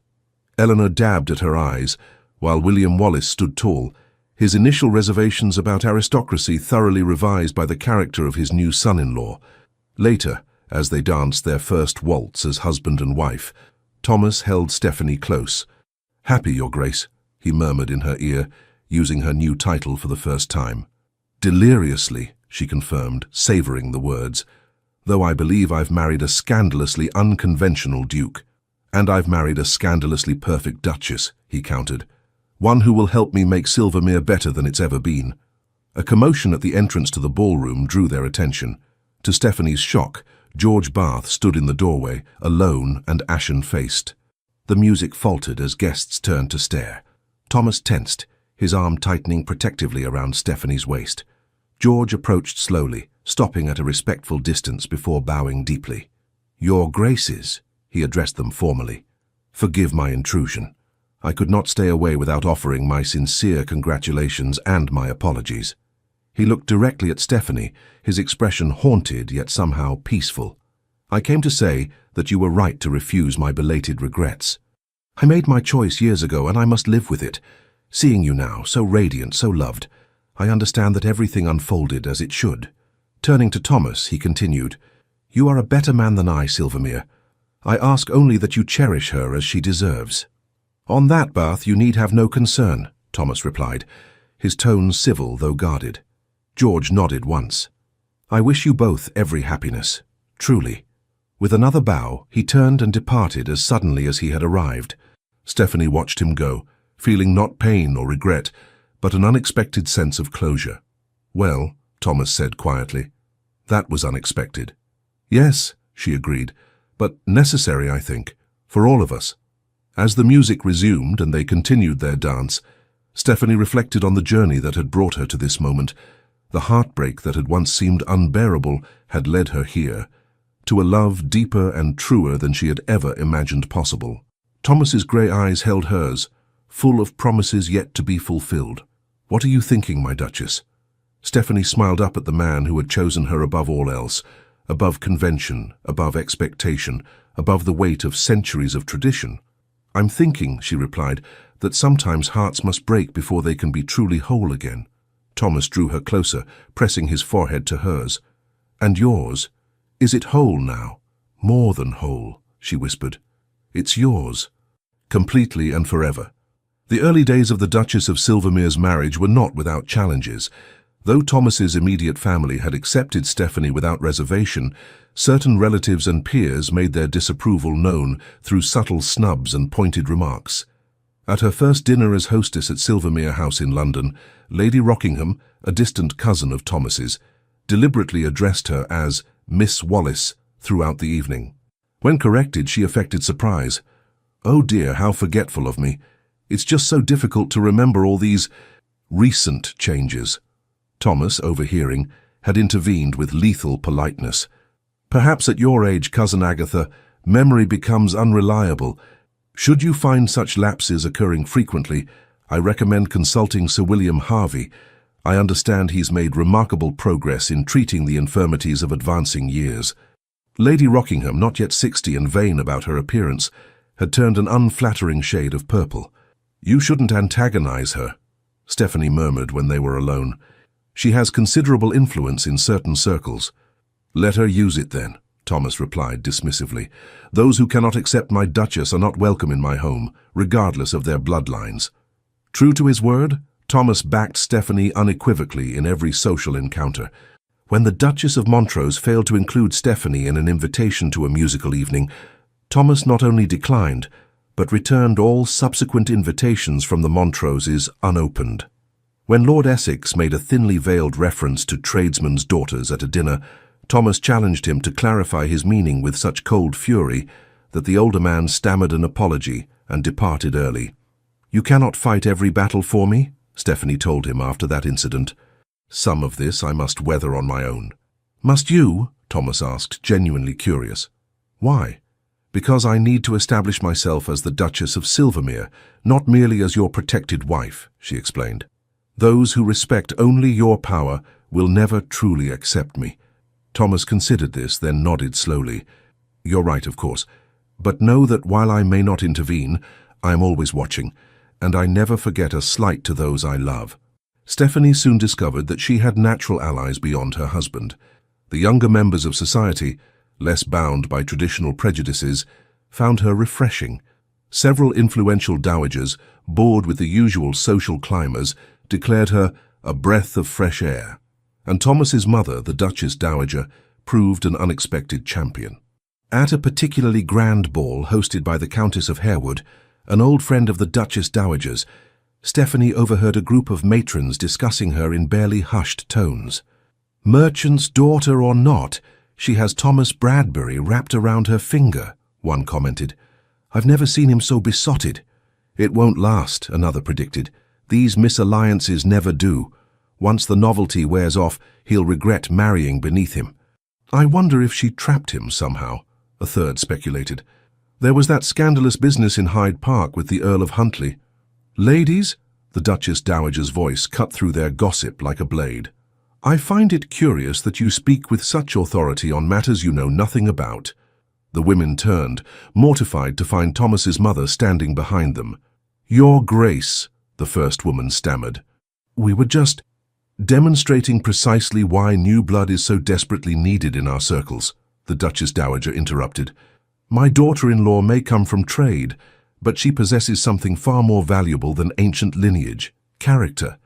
Eleanor dabbed at her eyes, while William Wallace stood tall, his initial reservations about aristocracy thoroughly revised by the character of his new son-in-law. Later, as they danced their first waltz as husband and wife, Thomas held Stephanie close. "Happy, Your Grace," he murmured in her ear, using her new title for the first time. "Deliriously," she confirmed, savoring the words. though I believe I've married a scandalously unconventional duke. And I've married a scandalously perfect duchess, he countered. One who will help me make Silvermere better than it's ever been. A commotion at the entrance to the ballroom drew their attention. To Stephanie's shock, George Bath stood in the doorway, alone and ashen-faced. The music faltered as guests turned to stare. Thomas tensed, his arm tightening protectively around Stephanie's waist. George approached slowly, stopping at a respectful distance before bowing deeply. "Your Graces," he addressed them formally. "Forgive my intrusion. I could not stay away without offering my sincere congratulations and my apologies." He looked directly at Stephanie, his expression haunted yet somehow peaceful. "I came to say that you were right to refuse my belated regrets. I made my choice years ago and I must live with it. Seeing you now, so radiant, so loved, I understand that everything unfolded as it should." Turning to Thomas, he continued, "You are a better man than I, Silvermere. I ask only that you cherish her as she deserves." "On that, Bath, you need have no concern," Thomas replied, his tone civil though guarded. George nodded once. "I wish you both every happiness, truly." With another bow, he turned and departed as suddenly as he had arrived. Stephanie watched him go, feeling not pain or regret, but an unexpected sense of closure. "Well," Thomas said quietly, "that was unexpected." "Yes," she agreed, "but necessary, I think, for all of us." As the music resumed and they continued their dance, Stephanie reflected on the journey that had brought her to this moment. The heartbreak that had once seemed unbearable had led her here, to a love deeper and truer than she had ever imagined possible. Thomas's grey eyes held hers, full of promises yet to be fulfilled. "What are you thinking, my Duchess?" Stephanie smiled up at the man who had chosen her above all else, above convention, above expectation, above the weight of centuries of tradition. "I'm thinking," she replied, "that sometimes hearts must break before they can be truly whole again." Thomas drew her closer, pressing his forehead to hers. "And yours? Is it whole now?" "More than whole," she whispered. "It's yours, completely and forever." The early days of the Duchess of Silvermere's marriage were not without challenges. Though Thomas's immediate family had accepted Stephanie without reservation, certain relatives and peers made their disapproval known through subtle snubs and pointed remarks. At her first dinner as hostess at Silvermere House in London, Lady Rockingham, a distant cousin of Thomas's, deliberately addressed her as Miss Wallis throughout the evening. When corrected, she affected surprise. "Oh dear, how forgetful of me. It's just so difficult to remember all these recent changes." Thomas, overhearing, had intervened with lethal politeness. "Perhaps at your age, Cousin Agatha, memory becomes unreliable. Should you find such lapses occurring frequently, I recommend consulting Sir William Harvey. I understand he's made remarkable progress in treating the infirmities of advancing years." Lady Rockingham, not yet 60 and vain about her appearance, had turned an unflattering shade of purple. "You shouldn't antagonize her," Stephanie murmured when they were alone. "She has considerable influence in certain circles." "Let her use it then," Thomas replied dismissively. "Those who cannot accept my Duchess are not welcome in my home, regardless of their bloodlines." True to his word, Thomas backed Stephanie unequivocally in every social encounter. When the Duchess of Montrose failed to include Stephanie in an invitation to a musical evening, Thomas not only declined, but returned all subsequent invitations from the Montroses unopened. When Lord Essex made a thinly veiled reference to tradesmen's daughters at a dinner, Thomas challenged him to clarify his meaning with such cold fury that the older man stammered an apology and departed early. "You cannot fight every battle for me," Stephanie told him after that incident. "Some of this I must weather on my own." "Must you?" Thomas asked, genuinely curious. "Why?" "Because I need to establish myself as the Duchess of Silvermere, not merely as your protected wife," she explained. "Those who respect only your power will never truly accept me." Thomas considered this, then nodded slowly. "You're right, of course. But know that while I may not intervene, I am always watching, and I never forget a slight to those I love." Stephanie soon discovered that she had natural allies beyond her husband. The younger members of society, less bound by traditional prejudices, found her refreshing. Several influential dowagers, bored with the usual social climbers, declared her a breath of fresh air. And Thomas's mother, the Duchess Dowager, proved an unexpected champion. At a particularly grand ball hosted by the Countess of Harewood, an old friend of the Duchess Dowager's, Stephanie overheard a group of matrons discussing her in barely hushed tones. "Merchant's daughter or not, she has Thomas Bradbury wrapped around her finger," one commented. "I've never seen him so besotted." "It won't last," another predicted. "These misalliances never do. Once the novelty wears off, he'll regret marrying beneath him." "I wonder if she trapped him somehow," a third speculated. "There was that scandalous business in Hyde Park with the Earl of Huntly." "Ladies," the Duchess Dowager's voice cut through their gossip like a blade, "I find it curious that you speak with such authority on matters you know nothing about." The women turned, mortified to find Thomas's mother standing behind them. "Your Grace," the first woman stammered. "We were just demonstrating precisely why new blood is so desperately needed in our circles," the Duchess Dowager interrupted. "My daughter-in-law may come from trade, but she possesses something far more valuable than ancient lineage, character.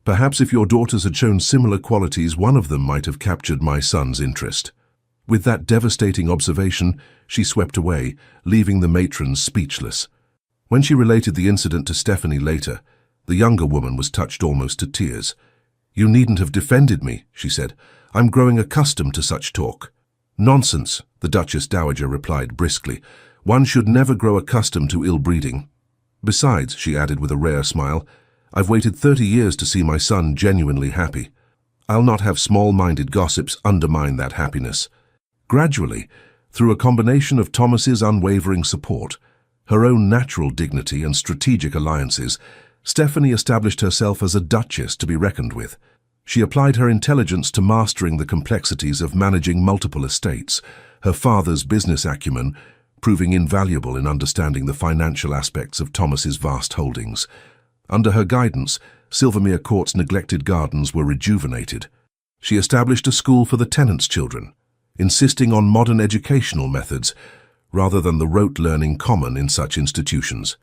Perhaps if your daughters had shown similar qualities, one of them might have captured my son's interest." With that devastating observation, she swept away, leaving the matrons speechless. When she related the incident to Stephanie later, the younger woman was touched almost to tears. "You needn't have defended me," she said. "I'm growing accustomed to such talk." "Nonsense," the Duchess Dowager replied briskly. "One should never grow accustomed to ill-breeding. Besides," she added with a rare smile, "I've waited 30 years to see my son genuinely happy. I'll not have small-minded gossips undermine that happiness." Gradually, through a combination of Thomas's unwavering support, her own natural dignity and strategic alliances, Stephanie established herself as a duchess to be reckoned with. She applied her intelligence to mastering the complexities of managing multiple estates, her father's business acumen proving invaluable in understanding the financial aspects of Thomas's vast holdings. Under her guidance, Silvermere Court's neglected gardens were rejuvenated. She established a school for the tenants' children, insisting on modern educational methods rather than the rote learning common in such institutions.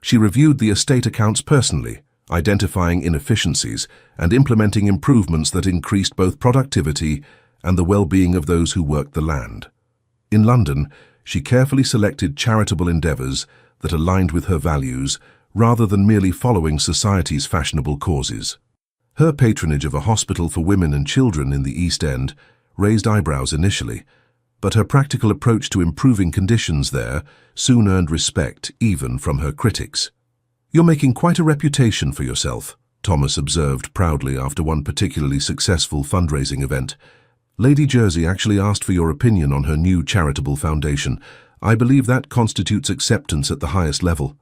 She reviewed the estate accounts personally, identifying inefficiencies and implementing improvements that increased both productivity and the well-being of those who worked the land. In London, she carefully selected charitable endeavours that aligned with her values rather than merely following society's fashionable causes. Her patronage of a hospital for women and children in the East End raised eyebrows initially, but her practical approach to improving conditions there soon earned respect even from her critics. "You're making quite a reputation for yourself," Thomas observed proudly after one particularly successful fundraising event. "Lady Jersey actually asked for your opinion on her new charitable foundation. I believe that constitutes acceptance at the highest level."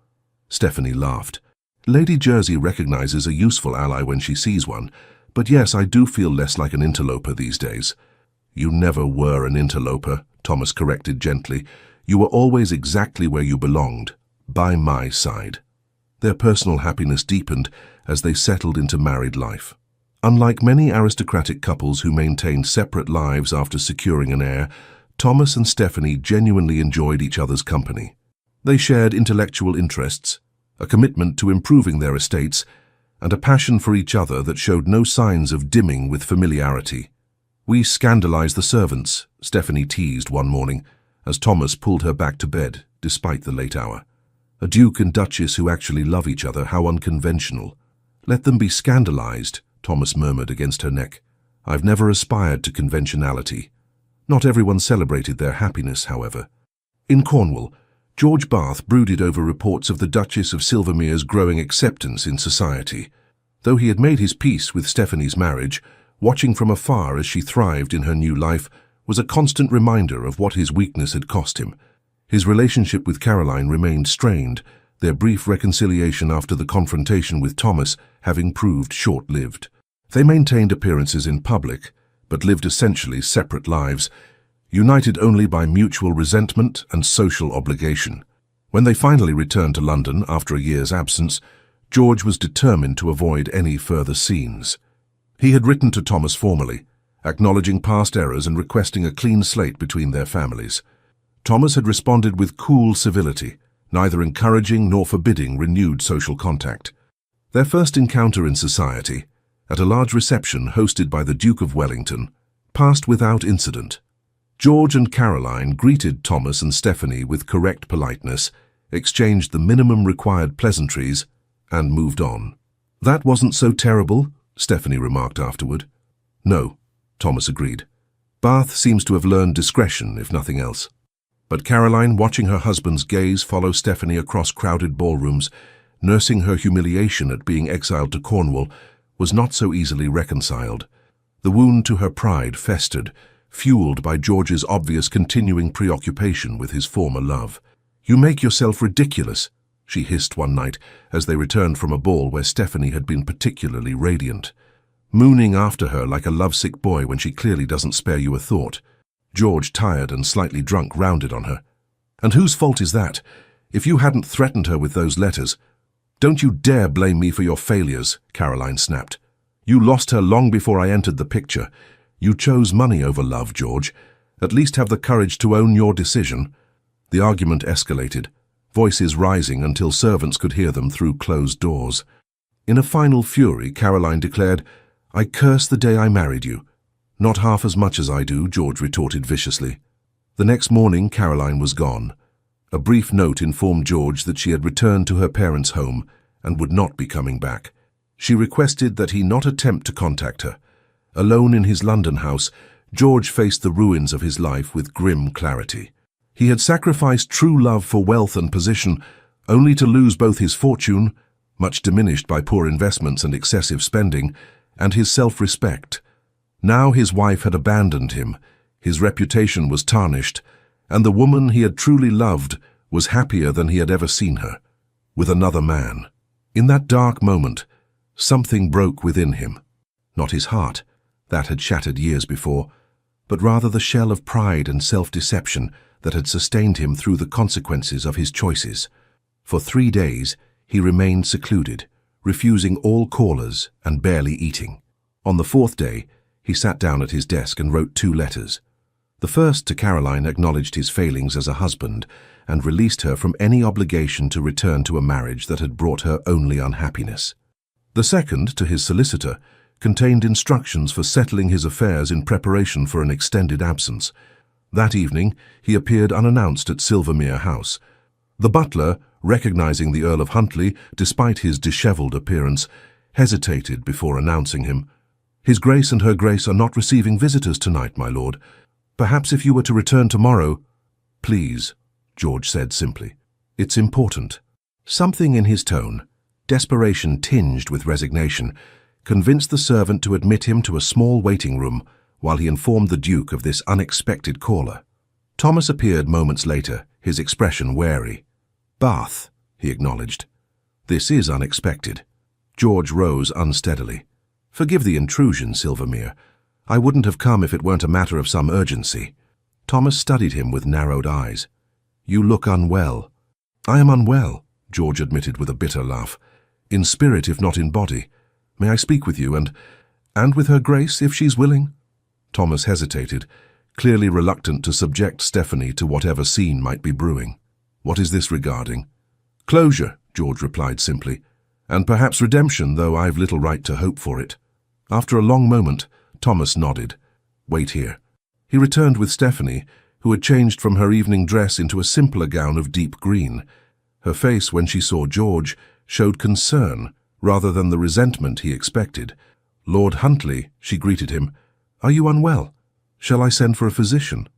Stephanie laughed. "Lady Jersey recognizes a useful ally when she sees one, but yes, I do feel less like an interloper these days." "You never were an interloper," Thomas corrected gently. "You were always exactly where you belonged, by my side." Their personal happiness deepened as they settled into married life. Unlike many aristocratic couples who maintained separate lives after securing an heir, Thomas and Stephanie genuinely enjoyed each other's company. They shared intellectual interests, a commitment to improving their estates, and a passion for each other that showed no signs of dimming with familiarity. "We scandalize the servants," Stephanie teased one morning, as Thomas pulled her back to bed, despite the late hour. "A duke and duchess who actually love each other, how unconventional." "Let them be scandalized," Thomas murmured against her neck. "I've never aspired to conventionality." Not everyone celebrated their happiness, however. In Cornwall, George Bath brooded over reports of the Duchess of Silvermere's growing acceptance in society. Though he had made his peace with Stephanie's marriage, watching from afar as she thrived in her new life was a constant reminder of what his weakness had cost him. His relationship with Caroline remained strained, their brief reconciliation after the confrontation with Thomas having proved short-lived. They maintained appearances in public, but lived essentially separate lives, united only by mutual resentment and social obligation. When they finally returned to London after a year's absence, George was determined to avoid any further scenes. He had written to Thomas formally, acknowledging past errors and requesting a clean slate between their families. Thomas had responded with cool civility, neither encouraging nor forbidding renewed social contact. Their first encounter in society, at a large reception hosted by the Duke of Wellington, passed without incident. George and Caroline greeted Thomas and Stephanie with correct politeness, exchanged the minimum required pleasantries, and moved on. "That wasn't so terrible," Stephanie remarked afterward. "No," Thomas agreed. "Bath seems to have learned discretion, if nothing else." But Caroline, watching her husband's gaze follow Stephanie across crowded ballrooms, nursing her humiliation at being exiled to Cornwall, was not so easily reconciled. The wound to her pride festered, fueled by George's obvious continuing preoccupation with his former love. "You make yourself ridiculous," she hissed one night as they returned from a ball where Stephanie had been particularly radiant. "Mooning after her like a lovesick boy when she clearly doesn't spare you a thought." George, tired and slightly drunk, rounded on her. "And whose fault is that? If you hadn't threatened her with those letters—" "Don't you dare blame me for your failures," Caroline snapped. "You lost her long before I entered the picture. You chose money over love, George. At least have the courage to own your decision." The argument escalated, voices rising until servants could hear them through closed doors. In a final fury, Caroline declared, "I curse the day I married you." "Not half as much as I do," George retorted viciously. The next morning, Caroline was gone. A brief note informed George that she had returned to her parents' home and would not be coming back. She requested that he not attempt to contact her. Alone in his London house, George faced the ruins of his life with grim clarity. He had sacrificed true love for wealth and position, only to lose both his fortune, much diminished by poor investments and excessive spending, and his self-respect. Now his wife had abandoned him, his reputation was tarnished, and the woman he had truly loved was happier than he had ever seen her, with another man. In that dark moment, something broke within him. Not his heart, that had shattered years before, but rather the shell of pride and self-deception that had sustained him through the consequences of his choices. For 3 days, he remained secluded, refusing all callers and barely eating. On the 4th day, he sat down at his desk and wrote 2 letters. The first to Caroline acknowledged his failings as a husband and released her from any obligation to return to a marriage that had brought her only unhappiness. The second, to his solicitor, contained instructions for settling his affairs in preparation for an extended absence. That evening, he appeared unannounced at Silvermere House. The butler, recognizing the Earl of Huntly despite his dishevelled appearance, hesitated before announcing him. "His Grace and Her Grace are not receiving visitors tonight, my lord. Perhaps if you were to return tomorrow—" "Please," George said simply. "It's important." Something in his tone, desperation tinged with resignation, convinced the servant to admit him to a small waiting room while he informed the Duke of this unexpected caller. Thomas appeared moments later, his expression wary. "Bath," he acknowledged. "This is unexpected." George rose unsteadily. "Forgive the intrusion, Silvermere. I wouldn't have come if it weren't a matter of some urgency." Thomas studied him with narrowed eyes. "You look unwell." "I am unwell," George admitted with a bitter laugh. "In spirit, if not in body. May I speak with you and with Her Grace, if she's willing?" Thomas hesitated, clearly reluctant to subject Stephanie to whatever scene might be brewing. "What is this regarding?" "Closure," George replied simply. "And perhaps redemption, though I've little right to hope for it." After a long moment, Thomas nodded. "Wait here." He returned with Stephanie, who had changed from her evening dress into a simpler gown of deep green. Her face, when she saw George, showed concern rather than the resentment he expected. "Lord Huntly," she greeted him. "Are you unwell? Shall I send for a physician?"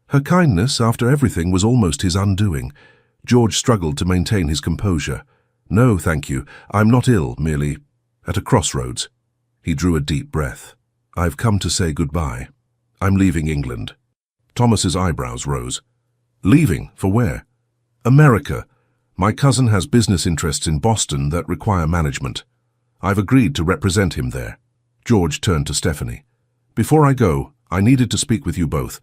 Her kindness, after everything, was almost his undoing. George struggled to maintain his composure. "No, thank you. I'm not ill, merely at a crossroads." He drew a deep breath. "I've come to say goodbye. I'm leaving England." Thomas's eyebrows rose. "Leaving? For where?" "America. My cousin has business interests in Boston that require management. I've agreed to represent him there." George turned to Stephanie. "Before I go, I needed to speak with you both,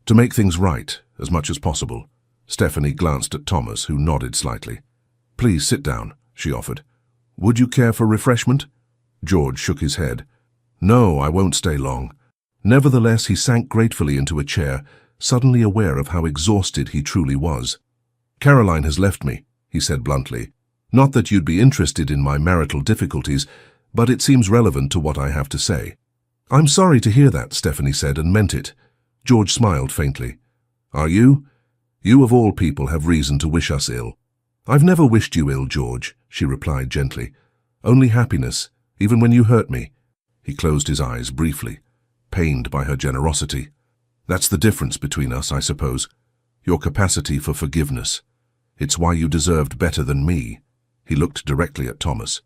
to make things right as much as possible." Stephanie glanced at Thomas, who nodded slightly. "Please sit down," she offered. "Would you care for refreshment?" George shook his head. "No, I won't stay long." Nevertheless, he sank gratefully into a chair, suddenly aware of how exhausted he truly was. "Caroline has left me," he said bluntly. "Not that you'd be interested in my marital difficulties, but it seems relevant to what I have to say." "I'm sorry to hear that," Stephanie said, and meant it. George smiled faintly. Are you? You of all people have reason to wish us ill. I've never wished you ill, George, she replied gently. Only happiness, even when you hurt me. He closed his eyes briefly, pained by her generosity. That's the difference between us, I suppose. Your capacity for forgiveness. It's why you deserved better than me. He looked directly at Thomas.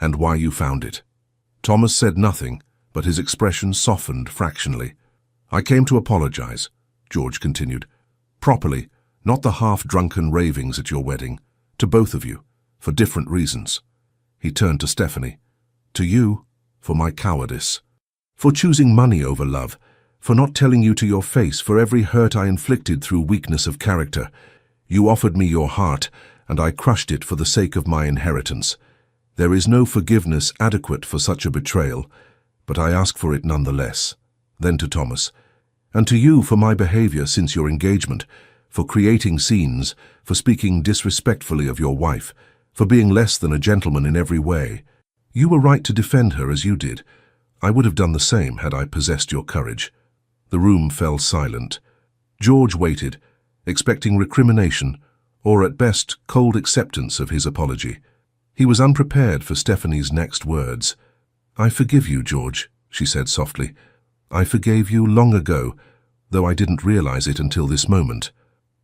And why you found it. Thomas said nothing, but his expression softened fractionally. I came to apologize, George continued. Properly, not the half-drunken ravings at your wedding. To both of you, for different reasons. He turned to Stephanie. To you, for my cowardice. For choosing money over love. For not telling you to your face for every hurt I inflicted through weakness of character. You offered me your heart, and I crushed it for the sake of my inheritance. There is no forgiveness adequate for such a betrayal, but I ask for it nonetheless. Then to Thomas. And to you for my behavior since your engagement, for creating scenes, for speaking disrespectfully of your wife, for being less than a gentleman in every way. You were right to defend her as you did. I would have done the same had I possessed your courage. The room fell silent. George waited, expecting recrimination, or at best cold acceptance of his apology. He was unprepared for Stephanie's next words. I forgive you, George, she said softly. I forgave you long ago, though I didn't realize it until this moment.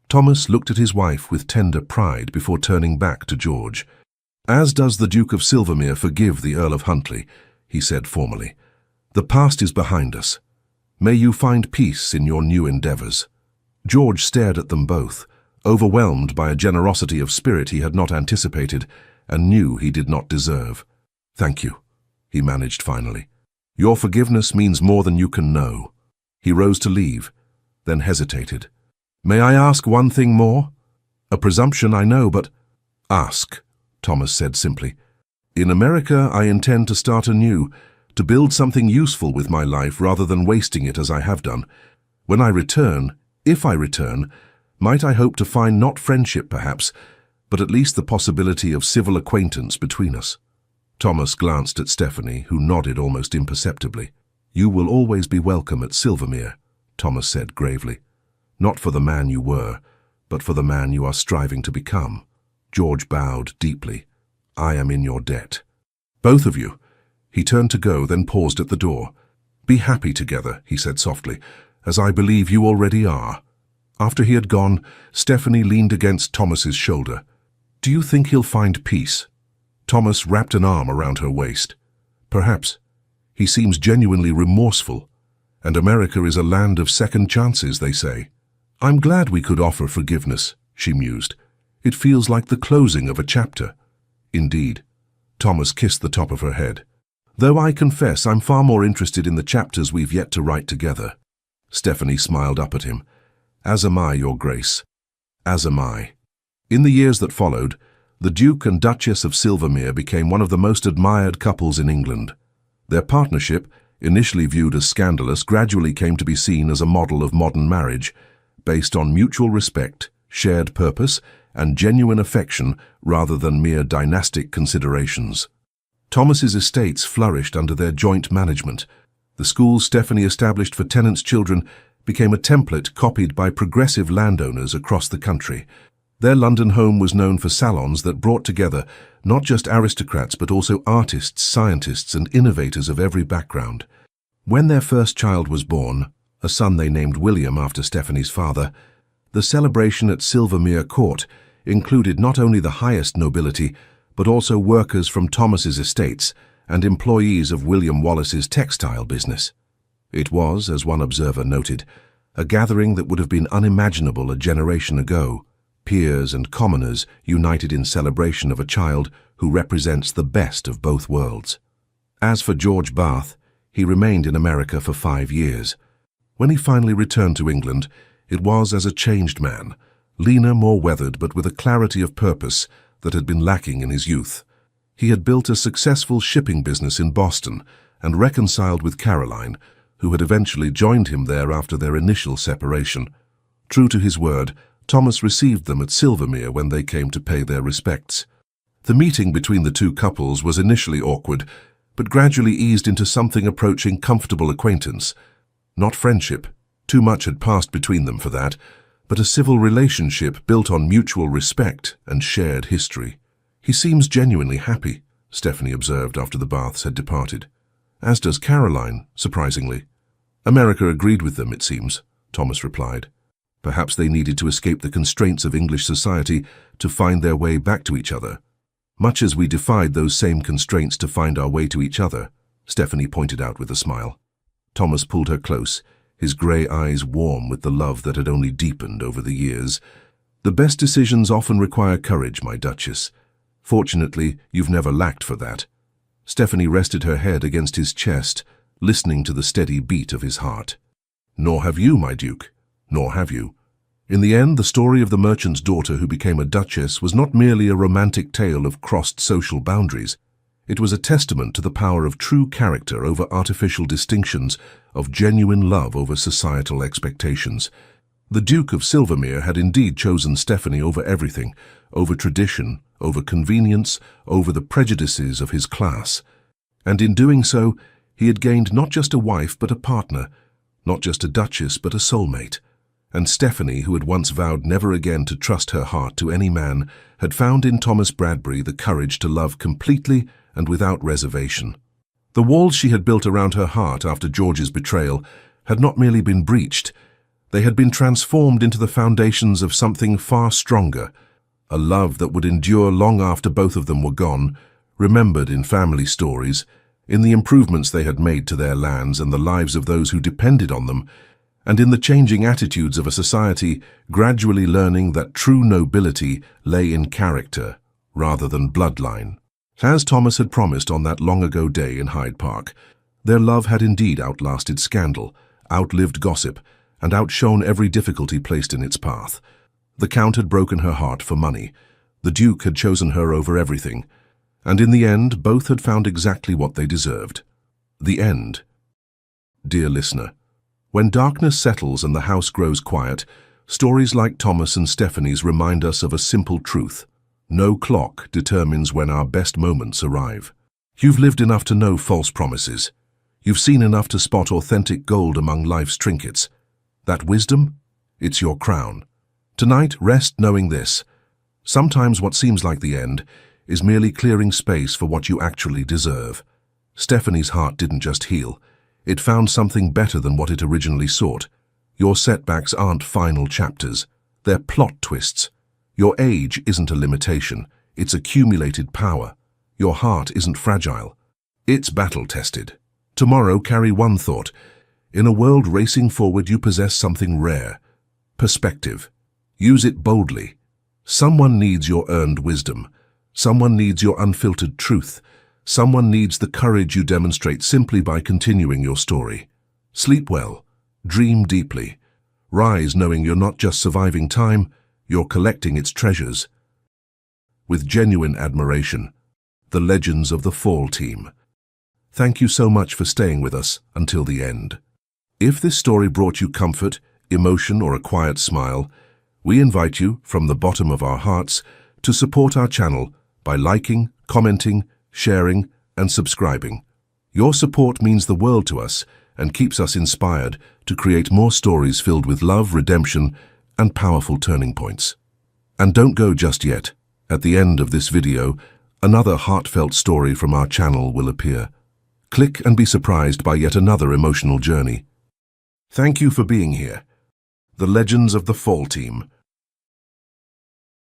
Thomas looked at his wife with tender pride before turning back to George. As does the Duke of Silvermere forgive the Earl of Huntly, he said formally. The past is behind us. May you find peace in your new endeavors. George stared at them both, overwhelmed by a generosity of spirit he had not anticipated and knew he did not deserve. Thank you, he managed finally. Your forgiveness means more than you can know. He rose to leave, then hesitated. May I ask one thing more? A presumption, I know, but... Ask, Thomas said simply. In America, I intend to start anew, to build something useful with my life rather than wasting it as I have done. When I return, if I return, might I hope to find not friendship perhaps, but at least the possibility of civil acquaintance between us. Thomas glanced at Stephanie, who nodded almost imperceptibly. You will always be welcome at Silvermere, Thomas said gravely. Not for the man you were, but for the man you are striving to become. George bowed deeply. I am in your debt. Both of you. He turned to go, then paused at the door. Be happy together, he said softly, as I believe you already are. After he had gone, Stephanie leaned against Thomas's shoulder. Do you think he'll find peace? Thomas wrapped an arm around her waist. Perhaps. He seems genuinely remorseful. And America is a land of second chances, they say. I'm glad we could offer forgiveness, she mused. It feels like the closing of a chapter. Indeed. Thomas kissed the top of her head. Though I confess I'm far more interested in the chapters we've yet to write together. Stephanie smiled up at him. As am I, Your Grace. As am I. In the years that followed, the Duke and Duchess of Silvermere became one of the most admired couples in England. Their partnership, initially viewed as scandalous, gradually came to be seen as a model of modern marriage, based on mutual respect, shared purpose, and genuine affection rather than mere dynastic considerations. Thomas's estates flourished under their joint management. The schools Stephanie established for tenants' children became a template copied by progressive landowners across the country. Their London home was known for salons that brought together not just aristocrats but also artists, scientists, and innovators of every background. When their first child was born, a son they named William after Stephanie's father, the celebration at Silvermere Court included not only the highest nobility, but also workers from Thomas's estates and employees of William Wallace's textile business. It was, as one observer noted, a gathering that would have been unimaginable a generation ago, peers and commoners united in celebration of a child who represents the best of both worlds. As for George Bath, he remained in America for 5 years. When he finally returned to England, it was as a changed man, leaner, more weathered, but with a clarity of purpose that had been lacking in his youth. He had built a successful shipping business in Boston and reconciled with Caroline, who had eventually joined him there after their initial separation. True to his word, Thomas received them at Silvermere when they came to pay their respects. The meeting between the two couples was initially awkward, but gradually eased into something approaching comfortable acquaintance. Not friendship, Too much had passed between them for that, but a civil relationship built on mutual respect and shared history. "He seems genuinely happy," Stephanie observed after the Baths had departed. "As does Caroline, surprisingly." "America agreed with them, it seems," Thomas replied. "Perhaps they needed to escape the constraints of English society to find their way back to each other. Much as we defied those same constraints to find our way to each other," Stephanie pointed out with a smile. Thomas pulled her close, his grey eyes warm with the love that had only deepened over the years. "The best decisions often require courage, my Duchess. Fortunately, you've never lacked for that." Stephanie rested her head against his chest, listening to the steady beat of his heart. "Nor have you, my Duke. Nor have you." In the end, the story of the merchant's daughter who became a duchess was not merely a romantic tale of crossed social boundaries. It was a testament to the power of true character over artificial distinctions, of genuine love over societal expectations. The Duke of Silvermere had indeed chosen Stephanie over everything, over tradition, over convenience, over the prejudices of his class. And in doing so, he had gained not just a wife but a partner, not just a duchess but a soulmate. And Stephanie, who had once vowed never again to trust her heart to any man, had found in Thomas Bradbury the courage to love completely and without reservation. The walls she had built around her heart after George's betrayal had not merely been breached, they had been transformed into the foundations of something far stronger, a love that would endure long after both of them were gone, remembered in family stories, in the improvements they had made to their lands and the lives of those who depended on them, and in the changing attitudes of a society gradually learning that true nobility lay in character rather than bloodline. As Thomas had promised on that long-ago day in Hyde Park, their love had indeed outlasted scandal, outlived gossip, and outshone every difficulty placed in its path. The Count had broken her heart for money, the Duke had chosen her over everything, and in the end both had found exactly what they deserved. The end. Dear listener, when darkness settles and the house grows quiet, stories like Thomas and Stephanie's remind us of a simple truth. No clock determines when our best moments arrive. You've lived enough to know false promises. You've seen enough to spot authentic gold among life's trinkets. That wisdom? It's your crown. Tonight, rest knowing this. Sometimes what seems like the end is merely clearing space for what you actually deserve. Stephanie's heart didn't just heal. It found something better than what it originally sought. Your setbacks aren't final chapters. They're plot twists. Your age isn't a limitation. It's accumulated power. Your heart isn't fragile. It's battle-tested. Tomorrow, carry one thought. In a world racing forward, you possess something rare. Perspective. Use it boldly. Someone needs your earned wisdom. Someone needs your unfiltered truth. Someone needs the courage you demonstrate simply by continuing your story. Sleep well. Dream deeply. Rise knowing you're not just surviving time, you're collecting its treasures. With genuine admiration, the Legends of the Fall team. Thank you so much for staying with us until the end. If this story brought you comfort, emotion, or a quiet smile, we invite you, from the bottom of our hearts, to support our channel by liking, commenting, sharing, and subscribing. Your support means the world to us and keeps us inspired to create more stories filled with love, redemption, and powerful turning points. And don't go just yet. At the end of this video, another heartfelt story from our channel will appear. Click and be surprised by yet another emotional journey. Thank you for being here. The Legends of the Fall team.